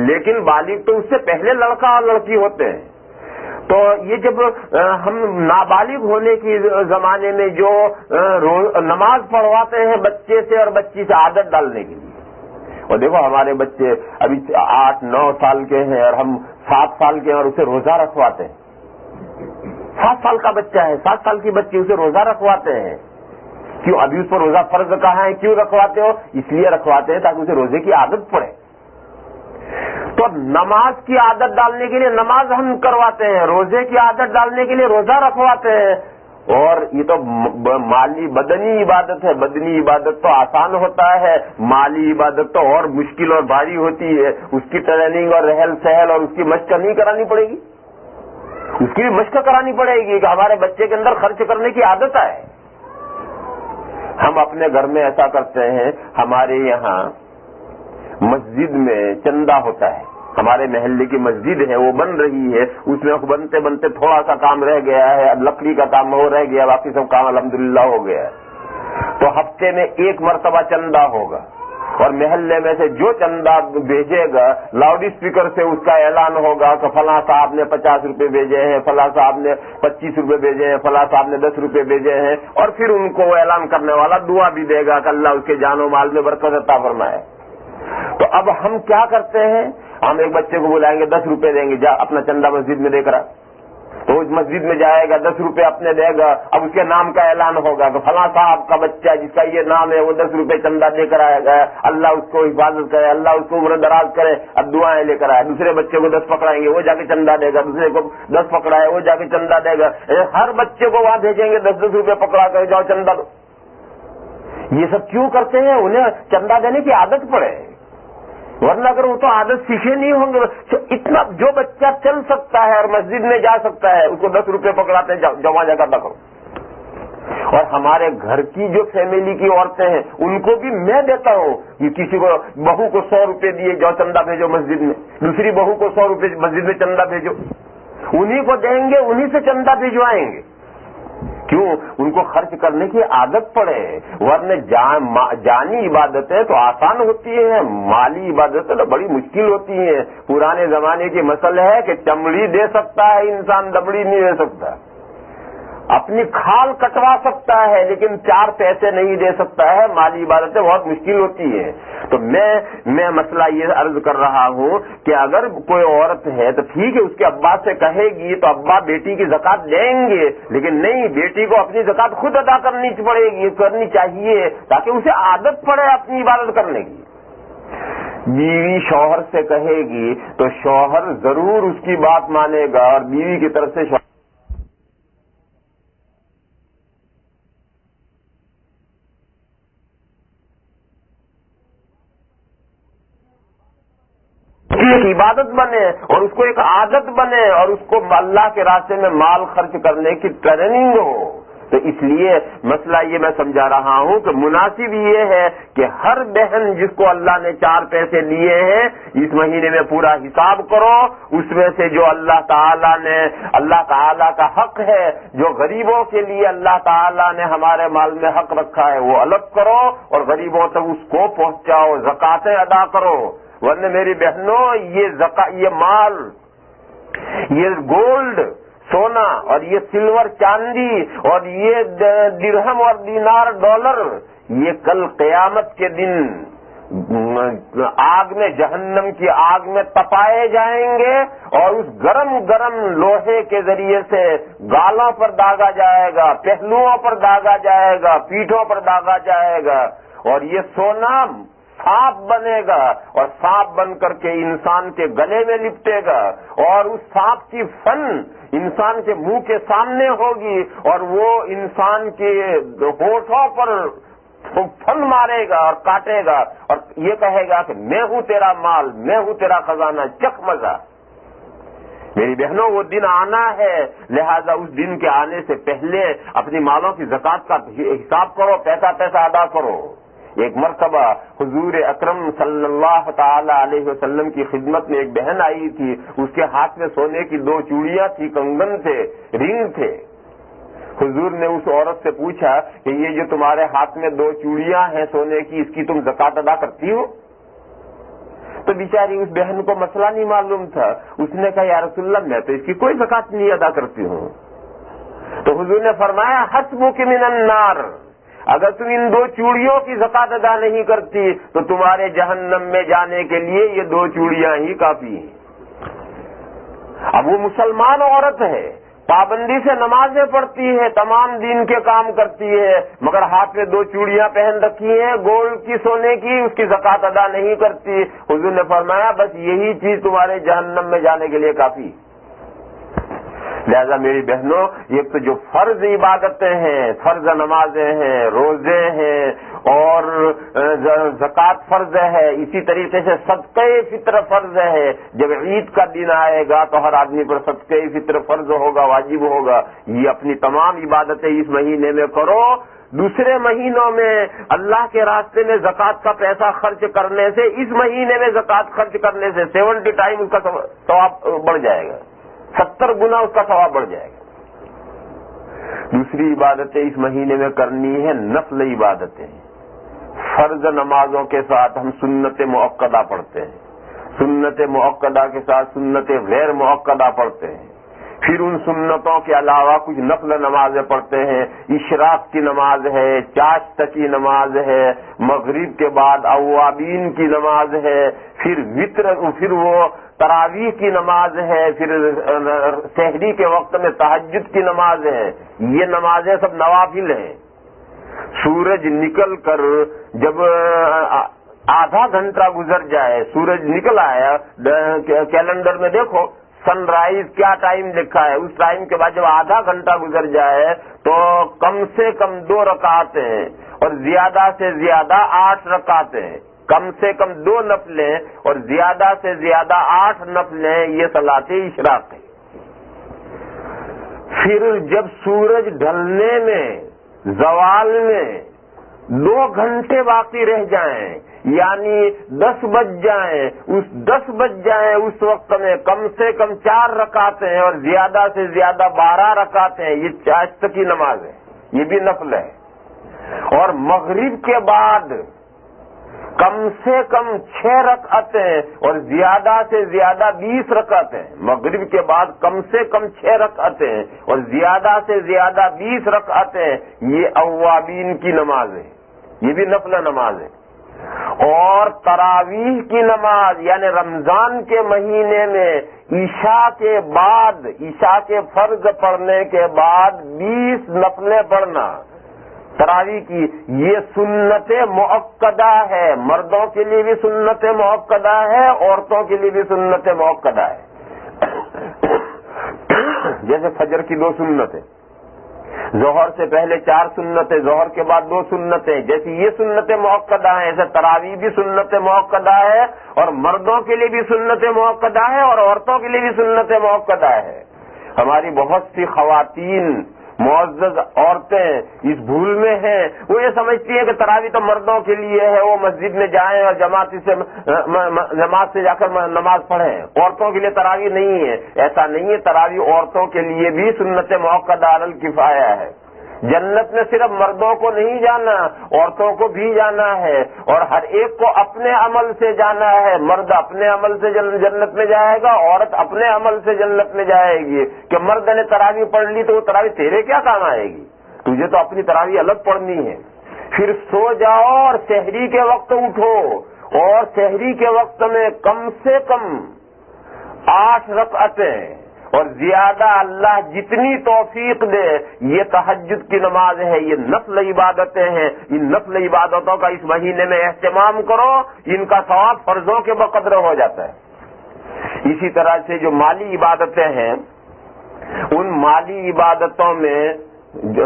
لیکن بالغ تو اس سے پہلے لڑکا اور لڑکی ہوتے ہیں۔ تو یہ جب ہم نابالغ ہونے کے زمانے میں جو نماز پڑھواتے ہیں بچے سے اور بچی سے عادت ڈالنے کے لیے، اور دیکھو ہمارے بچے ابھی 8-9 سال کے ہیں اور ہم 7 سال کے ہیں اور اسے روزہ رکھواتے ہیں، 7 سال کا بچہ ہے، 7 سال کی بچی، اسے روزہ رکھواتے ہیں. کیوں؟ ابھی اس پر روزہ فرض کہاں ہے؟ کیوں رکھواتے ہو؟ اس لیے رکھواتے ہیں تاکہ اسے روزے کی عادت پڑے. تو نماز کی عادت ڈالنے کے لیے نماز ہم کرواتے ہیں، روزے کی عادت ڈالنے کے لیے روزہ رکھواتے ہیں. اور یہ تو مالی بدنی عبادت ہے. بدنی عبادت تو آسان ہوتا ہے، مالی عبادت تو اور مشکل اور بھاری ہوتی ہے. اس کی ٹریننگ اور رہل سہل اور اس کی مشق نہیں کرانی پڑے گی، اس کی بھی مشق کرانی پڑے گی کہ ہمارے بچے کے اندر خرچ کرنے کی عادت آئے. ہم اپنے گھر میں ایسا کرتے ہیں، ہمارے یہاں مسجد میں چندہ ہوتا ہے، ہمارے محلے کی مسجد ہے، وہ بن رہی ہے، اس میں بنتے بنتے تھوڑا سا کام رہ گیا ہے، اب لکڑی کا کام وہ رہ گیا، باقی سب کام الحمدللہ ہو گیا ہے. تو ہفتے میں 1 مرتبہ چندہ ہوگا، اور محلے میں سے جو چندہ بھیجے گا لاؤڈ اسپیکر سے اس کا اعلان ہوگا کہ فلاں صاحب نے 50 روپے بھیجے ہیں، فلاں صاحب نے 25 روپے بھیجے ہیں، فلاں صاحب نے 10 روپے بھیجے ہیں. اور پھر ان کو وہ اعلان کرنے والا دعا بھی دے گا کہ اللہ اس کے جان و مال میں برکت عطا فرمائے. تو اب ہم کیا کرتے ہیں؟ ہم ایک بچے کو بلائیں گے، 10 روپے دیں گے، جا اپنا چندہ مسجد میں دے کر. تو اس مسجد میں جائے گا، 10 روپے اپنے دے گا. اب اس کے نام کا اعلان ہوگا کہ فلاں صاحب کا بچہ جس کا یہ نام ہے وہ 10 روپے چندہ دے کر آئے گا، اللہ اس کو حفاظت کرے، اللہ اس کو عمر دراز کرے. اب دعائیں لے کر آئے. دوسرے بچے کو 10 پکڑائیں گے، وہ جا کے چندہ دے گا. دوسرے کو 10 پکڑائے، وہ جا کے چندہ دے گا. ہر بچے کو وہاں بھیجیں گے، 10 روپے پکڑا کر جاؤ چندہ دو. یہ سب کیوں کرتے ہیں؟ انہیں چندہ دینے کی عادت پڑے، ورنہ اگر وہ تو عادت سیکھے نہیں ہوں گے. اتنا جو بچہ چل سکتا ہے اور مسجد میں جا سکتا ہے اس کو 10 روپے پکڑاتے ہیں، جمع جا کر کرو. اور ہمارے گھر کی جو فیملی کی عورتیں ہیں ان کو بھی میں دیتا ہوں کہ کسی کو بہو کو 100 روپے دیے، جاؤ چندہ بھیجو مسجد میں. دوسری بہو کو 100 روپے مسجد میں چندہ بھیجو. انہی کو دیں گے، انہی سے چندہ بھیجوائیں گے. کیوں؟ ان کو خرچ کرنے کی عادت پڑے. ورنہ جانی عبادتیں تو آسان ہوتی ہیں، مالی عبادتیں تو بڑی مشکل ہوتی ہیں. پرانے زمانے کی مسئلہ ہے کہ چمڑی دے سکتا ہے انسان، دبڑی نہیں دے سکتا. اپنی کھال کٹوا سکتا ہے لیکن 4 پیسے نہیں دے سکتا ہے. مالی عبادتیں بہت مشکل ہوتی ہیں. تو میں مسئلہ یہ عرض کر رہا ہوں کہ اگر کوئی عورت ہے تو ٹھیک ہے، اس کے ابا سے کہے گی تو ابا بیٹی کی زکات دیں گے، لیکن نہیں، بیٹی کو اپنی زکات خود ادا کرنی پڑے گی، کرنی چاہیے تاکہ اسے عادت پڑے اپنی عبادت کرنے کی. بیوی شوہر سے کہے گی تو شوہر ضرور اس کی بات مانے گا، اور بیوی کی طرف سے شوہر ایک عبادت بنے اور اس کو ایک عادت بنے اور اس کو اللہ کے راستے میں مال خرچ کرنے کی ٹریننگ ہو. تو اس لیے مسئلہ یہ میں سمجھا رہا ہوں کہ مناسب یہ ہے کہ ہر بہن جس کو اللہ نے 4 پیسے دیے ہیں اس مہینے میں پورا حساب کرو. اس میں سے جو اللہ تعالیٰ کا حق ہے، جو غریبوں کے لیے اللہ تعالیٰ نے ہمارے مال میں حق رکھا ہے، وہ الگ کرو اور غریبوں تک اس کو پہنچاؤ، زکاتیں ادا کرو. ورنہ میری بہنوں، یہ مال، یہ گولڈ سونا اور یہ سلور چاندی اور یہ درہم اور دینار ڈالر، یہ کل قیامت کے دن آگ میں، جہنم کی آگ میں تپائے جائیں گے اور اس گرم گرم لوہے کے ذریعے سے گالوں پر داغا جائے گا، پہلوؤں پر داغا جائے گا، پیٹھوں پر داغا جائے گا. اور یہ سونا سانپ بنے گا اور سانپ بن کر کے انسان کے گلے میں لپٹے گا، اور اس سانپ کی فن انسان کے منہ کے سامنے ہوگی اور وہ انسان کے ہونٹوں پر فن مارے گا اور کاٹے گا اور یہ کہے گا کہ میں ہوں تیرا مال، میں ہوں تیرا خزانہ، چکھ مزہ. میری بہنوں، وہ دن آنا ہے، لہذا اس دن کے آنے سے پہلے اپنی مالوں کی زکات کا حساب کرو، پیسہ پیسہ ادا کرو. ایک مرتبہ حضور اکرم صلی اللہ تعالی علیہ وسلم کی خدمت میں ایک بہن آئی تھی. اس کے ہاتھ میں سونے کی 2 چوڑیاں تھی، کنگن تھے، رنگ تھے. حضور نے اس عورت سے پوچھا کہ یہ جو تمہارے ہاتھ میں 2 چوڑیاں ہیں سونے کی، اس کی تم زکات ادا کرتی ہو؟ تو بیچاری اس بہن کو مسئلہ نہیں معلوم تھا. اس نے کہا یا رسول اللہ، میں تو اس کی کوئی زکات نہیں ادا کرتی ہوں. تو حضور نے فرمایا حسبک من النار، اگر تم ان 2 چوڑیوں کی زکات ادا نہیں کرتی تو تمہارے جہنم میں جانے کے لیے یہ 2 چوڑیاں ہی کافی ہیں. اب وہ مسلمان عورت ہے، پابندی سے نمازیں پڑھتی ہے، تمام دین کے کام کرتی ہے، مگر ہاتھ میں 2 چوڑیاں پہن رکھی ہیں گولڈ کی، سونے کی، اس کی زکوٰۃ ادا نہیں کرتی۔ حضور نے فرمایا بس یہی چیز تمہارے جہنم میں جانے کے لیے کافی۔ لہذا میری بہنوں، یہ تو جو فرض عبادتیں ہیں، فرض نمازیں ہیں، روزے ہیں اور زکوٰۃ فرض ہے، اسی طریقے سے صدقہ فطر فرض ہے۔ جب عید کا دن آئے گا تو ہر آدمی پر صدقہ فطر فرض ہوگا، واجب ہوگا۔ یہ اپنی تمام عبادتیں اس مہینے میں کرو۔ دوسرے مہینوں میں اللہ کے راستے میں زکوٰۃ کا پیسہ خرچ کرنے سے، اس مہینے میں زکوٰۃ خرچ کرنے سے 70 ٹائم اس کا ثواب بڑھ جائے گا، 70 گنا اس کا ثواب بڑھ جائے گا۔ دوسری عبادتیں اس مہینے میں کرنی ہے نفل عبادتیں۔ فرض نمازوں کے ساتھ ہم سنت مؤکدہ پڑھتے ہیں، سنت مؤکدہ کے ساتھ سنت غیر مؤکدہ پڑھتے ہیں، پھر ان سنتوں کے علاوہ کچھ نفل نمازیں پڑھتے ہیں۔ اشراق کی نماز ہے، چاشت کی نماز ہے، مغرب کے بعد اوابین کی نماز ہے، پھر وتر، پھر وہ تراویح کی نماز ہے، پھر سحری کے وقت میں تہجد کی نماز ہے۔ یہ نمازیں سب نوافل ہیں۔ سورج نکل کر جب آدھا گھنٹہ گزر جائے، سورج نکل آیا، کیلنڈر میں دیکھو سن رائز کیا ٹائم لکھا ہے، اس ٹائم کے بعد جب آدھا گھنٹہ گزر جائے تو کم سے کم 2 رکعتیں اور زیادہ سے زیادہ 8 رکعتیں، کم سے کم 2 نفلیں اور زیادہ سے زیادہ 8 نفلیں، یہ صلاۃ اشراق ہے۔ پھر جب سورج ڈھلنے میں، زوال میں 2 گھنٹے باقی رہ جائیں، یعنی 10 بج جائیں، اس 10 بج جائیں اس وقت میں کم سے کم 4 رکعتیں اور زیادہ سے زیادہ 12 رکعتیں، یہ چاشت کی نماز ہے، یہ بھی نفل ہے۔ اور مغرب کے بعد کم سے کم 6 رکعتیں اور زیادہ سے زیادہ 20 رکعتیں، مغرب کے بعد کم سے کم 6 رکعتیں اور زیادہ سے زیادہ 20 رکعتیں، یہ اوابین کی نماز ہے، یہ بھی نفل نماز ہے۔ اور تراویح کی نماز یعنی رمضان کے مہینے میں عشاء کے بعد، عشاء کے فرض پڑھنے کے بعد 20 نفلیں پڑھنا تراویح کی، یہ سنت مؤکدہ ہے۔ مردوں کے لیے بھی سنت مؤکدہ ہے، عورتوں کے لیے بھی سنت مؤکدہ ہے۔ جیسے فجر کی 2 سنتیں، ظہر سے پہلے 4 سنتیں، ظہر کے بعد 2 سنتیں، جیسے یہ سنت مؤکدہ ہیں، ایسے تراویح بھی سنت مؤکدہ ہے، اور مردوں کے لیے بھی سنت مؤکدہ ہے اور عورتوں کے لیے بھی سنت مؤکدہ ہے۔ ہماری بہت سی خواتین، معزز عورتیں اس بھول میں ہیں، وہ یہ سمجھتی ہیں کہ تراویح تو مردوں کے لیے ہے، وہ مسجد میں جائیں اور جماعت سے جا کر نماز پڑھیں، عورتوں کے لیے تراویح نہیں ہے۔ ایسا نہیں ہے، تراویح عورتوں کے لیے بھی سنت مؤکدہ علی الکفایہ ہے۔ جنت میں صرف مردوں کو نہیں جانا، عورتوں کو بھی جانا ہے، اور ہر ایک کو اپنے عمل سے جانا ہے۔ مرد اپنے عمل سے جنت میں جائے گا، عورت اپنے عمل سے جنت میں جائے گی۔ کہ مرد نے تراویح پڑھ لی تو وہ تراویح تیرے کیا کام آئے گی؟ تجھے تو اپنی تراویح الگ پڑھنی ہے۔ پھر سو جاؤ اور سحری کے وقت اٹھو، اور سحری کے وقت میں کم سے کم 8 رکعتیں اور زیادہ اللہ جتنی توفیق دے، یہ تہجد کی نماز ہے، یہ نفل عبادتیں ہیں۔ ان نفل عبادتوں کا اس مہینے میں اہتمام کرو، ان کا ثواب فرضوں کے بقدر ہو جاتا ہے۔ اسی طرح سے جو مالی عبادتیں ہیں، ان مالی عبادتوں میں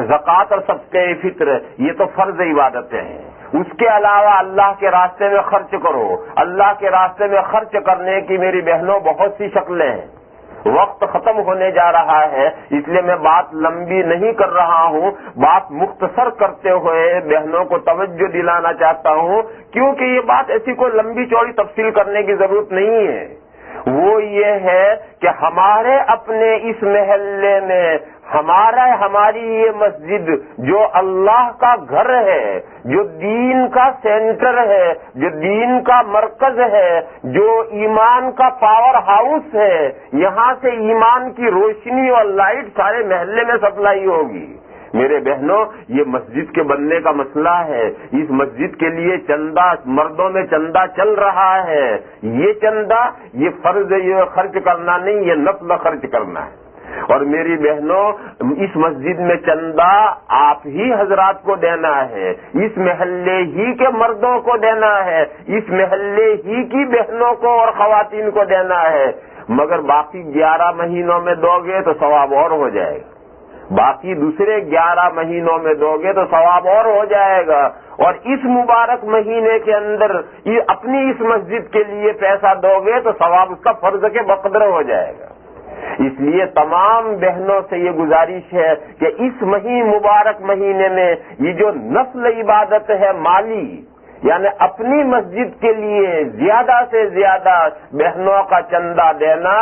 زکوٰۃ اور صدقہ فطر، یہ تو فرض عبادتیں ہیں۔ اس کے علاوہ اللہ کے راستے میں خرچ کرو۔ اللہ کے راستے میں خرچ کرنے کی میری بہنوں بہت سی شکلیں ہیں۔ وقت ختم ہونے جا رہا ہے، اس لیے میں بات لمبی نہیں کر رہا ہوں، بات مختصر کرتے ہوئے بہنوں کو توجہ دلانا چاہتا ہوں، کیونکہ یہ بات ایسی کوئی لمبی چوڑی تفصیل کرنے کی ضرورت نہیں ہے۔ وہ یہ ہے کہ ہمارے اپنے اس محلے میں ہماری یہ مسجد جو اللہ کا گھر ہے، جو دین کا سینٹر ہے، جو دین کا مرکز ہے، جو ایمان کا پاور ہاؤس ہے، یہاں سے ایمان کی روشنی اور لائٹ سارے محلے میں سپلائی ہوگی۔ میرے بہنوں، یہ مسجد کے بننے کا مسئلہ ہے۔ اس مسجد کے لیے چندہ، مردوں میں چندہ چل رہا ہے۔ یہ چندہ، یہ فرض یہ خرچ کرنا نہیں، یہ نفل خرچ کرنا ہے۔ اور میری بہنوں اس مسجد میں چندہ آپ ہی حضرات کو دینا ہے، اس محلے ہی کے مردوں کو دینا ہے، اس محلے ہی کی بہنوں کو اور خواتین کو دینا ہے، مگر باقی 11 مہینوں میں دو گے تو ثواب اور ہو جائے گا، باقی دوسرے 11 مہینوں میں دو گے تو ثواب اور ہو جائے گا، اور اس مبارک مہینے کے اندر اپنی اس مسجد کے لیے پیسہ دو گے تو ثواب اس کا فرض کے بقدر ہو جائے گا۔ اس لیے تمام بہنوں سے یہ گزارش ہے کہ اس مبارک مہینے میں یہ جو نفل عبادت ہے مالی، یعنی اپنی مسجد کے لیے زیادہ سے زیادہ بہنوں کا چندہ دینا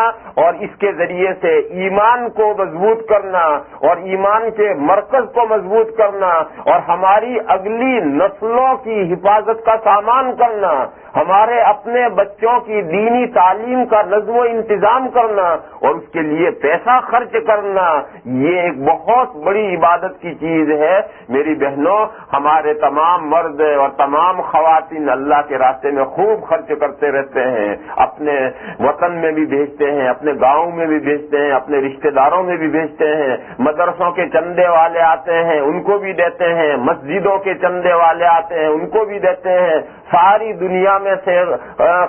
اور اس کے ذریعے سے ایمان کو مضبوط کرنا اور ایمان کے مرکز کو مضبوط کرنا اور ہماری اگلی نسلوں کی حفاظت کا سامان کرنا، ہمارے اپنے بچوں کی دینی تعلیم کا نظم و انتظام کرنا اور اس کے لیے پیسہ خرچ کرنا، یہ ایک بہت بڑی عبادت کی چیز ہے۔ میری بہنوں، ہمارے تمام مرد اور تمام خواتین اللہ کے راستے میں خوب خرچ کرتے رہتے ہیں، اپنے وطن میں بھی بھیجتے ہیں، اپنے گاؤں میں بھی بھیجتے ہیں، اپنے رشتہ داروں میں بھی بھیجتے ہیں، مدرسوں کے چندے والے آتے ہیں ان کو بھی دیتے ہیں، مسجدوں کے چندے والے آتے ہیں ان کو بھی دیتے ہیں، ساری دنیا میں سے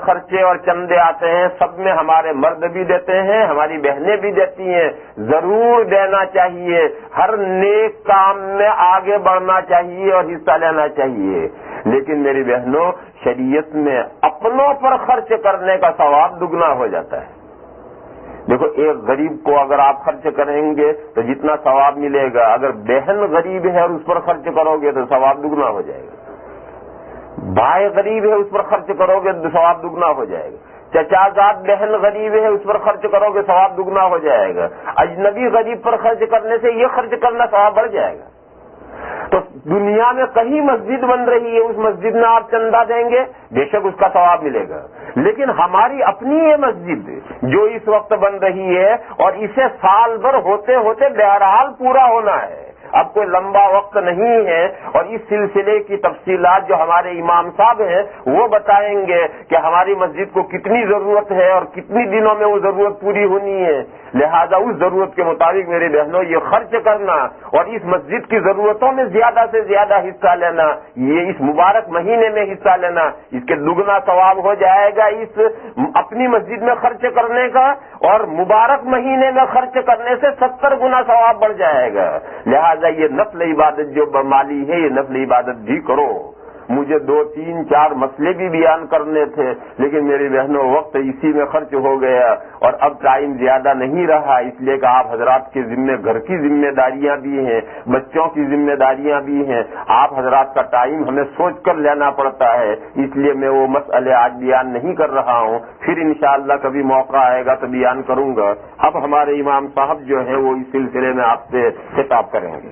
خرچے اور چندے آتے ہیں، سب میں ہمارے مرد بھی دیتے ہیں، ہماری بہنیں بھی دیتی ہیں۔ ضرور دینا چاہیے، ہر نیک کام میں آگے بڑھنا چاہیے اور حصہ لینا چاہیے، لیکن میری بہنوں شریعت میں اپنوں پر خرچ کرنے کا ثواب دگنا ہو جاتا ہے۔ دیکھو، ایک غریب کو اگر آپ خرچ کریں گے تو جتنا ثواب ملے گا، اگر بہن غریب ہے اور اس پر خرچ کرو گے تو ثواب دگنا ہو جائے گا، بھائی غریب ہے اس پر خرچ کرو گے تو ثواب دگنا ہو جائے گا، چچا زاد بہن غریب ہے اس پر خرچ کرو گے ثواب دگنا ہو جائے گا، اجنبی غریب پر خرچ کرنے سے یہ خرچ کرنا ثواب بڑھ جائے گا۔ تو دنیا میں کہیں مسجد بن رہی ہے، اس مسجد میں آپ چندہ دیں گے بے شک اس کا ثواب ملے گا، لیکن ہماری اپنی یہ مسجد جو اس وقت بن رہی ہے اور اسے سال بھر ہوتے ہوتے بہرحال پورا ہونا ہے، اب کوئی لمبا وقت نہیں ہے، اور اس سلسلے کی تفصیلات جو ہمارے امام صاحب ہیں وہ بتائیں گے کہ ہماری مسجد کو کتنی ضرورت ہے اور کتنی دنوں میں وہ ضرورت پوری ہونی ہے، لہذا اس ضرورت کے مطابق میرے بہنوں یہ خرچ کرنا اور اس مسجد کی ضرورتوں میں زیادہ سے زیادہ حصہ لینا، یہ اس مبارک مہینے میں حصہ لینا، اس کے دگنا ثواب ہو جائے گا اس اپنی مسجد میں خرچ کرنے کا، اور مبارک مہینے میں خرچ کرنے سے 70 گنا ثواب بڑھ جائے گا۔ لہذا یہ نفل عبادت جو مالی ہے، یہ نفل عبادت بھی کرو۔ مجھے 2 3 4 مسئلے بھی بیان کرنے تھے، لیکن میری بہنوں وقت اسی میں خرچ ہو گیا اور اب ٹائم زیادہ نہیں رہا، اس لیے کہ آپ حضرات کے ذمہ گھر کی ذمہ داریاں بھی ہیں، بچوں کی ذمہ داریاں بھی ہیں، آپ حضرات کا ٹائم ہمیں سوچ کر لینا پڑتا ہے، اس لیے میں وہ مسئلے آج بیان نہیں کر رہا ہوں، پھر انشاءاللہ کبھی موقع آئے گا تو بیان کروں گا۔ اب ہمارے امام صاحب جو ہیں وہ اس سلسلے میں آپ سے خطاب کریں گے۔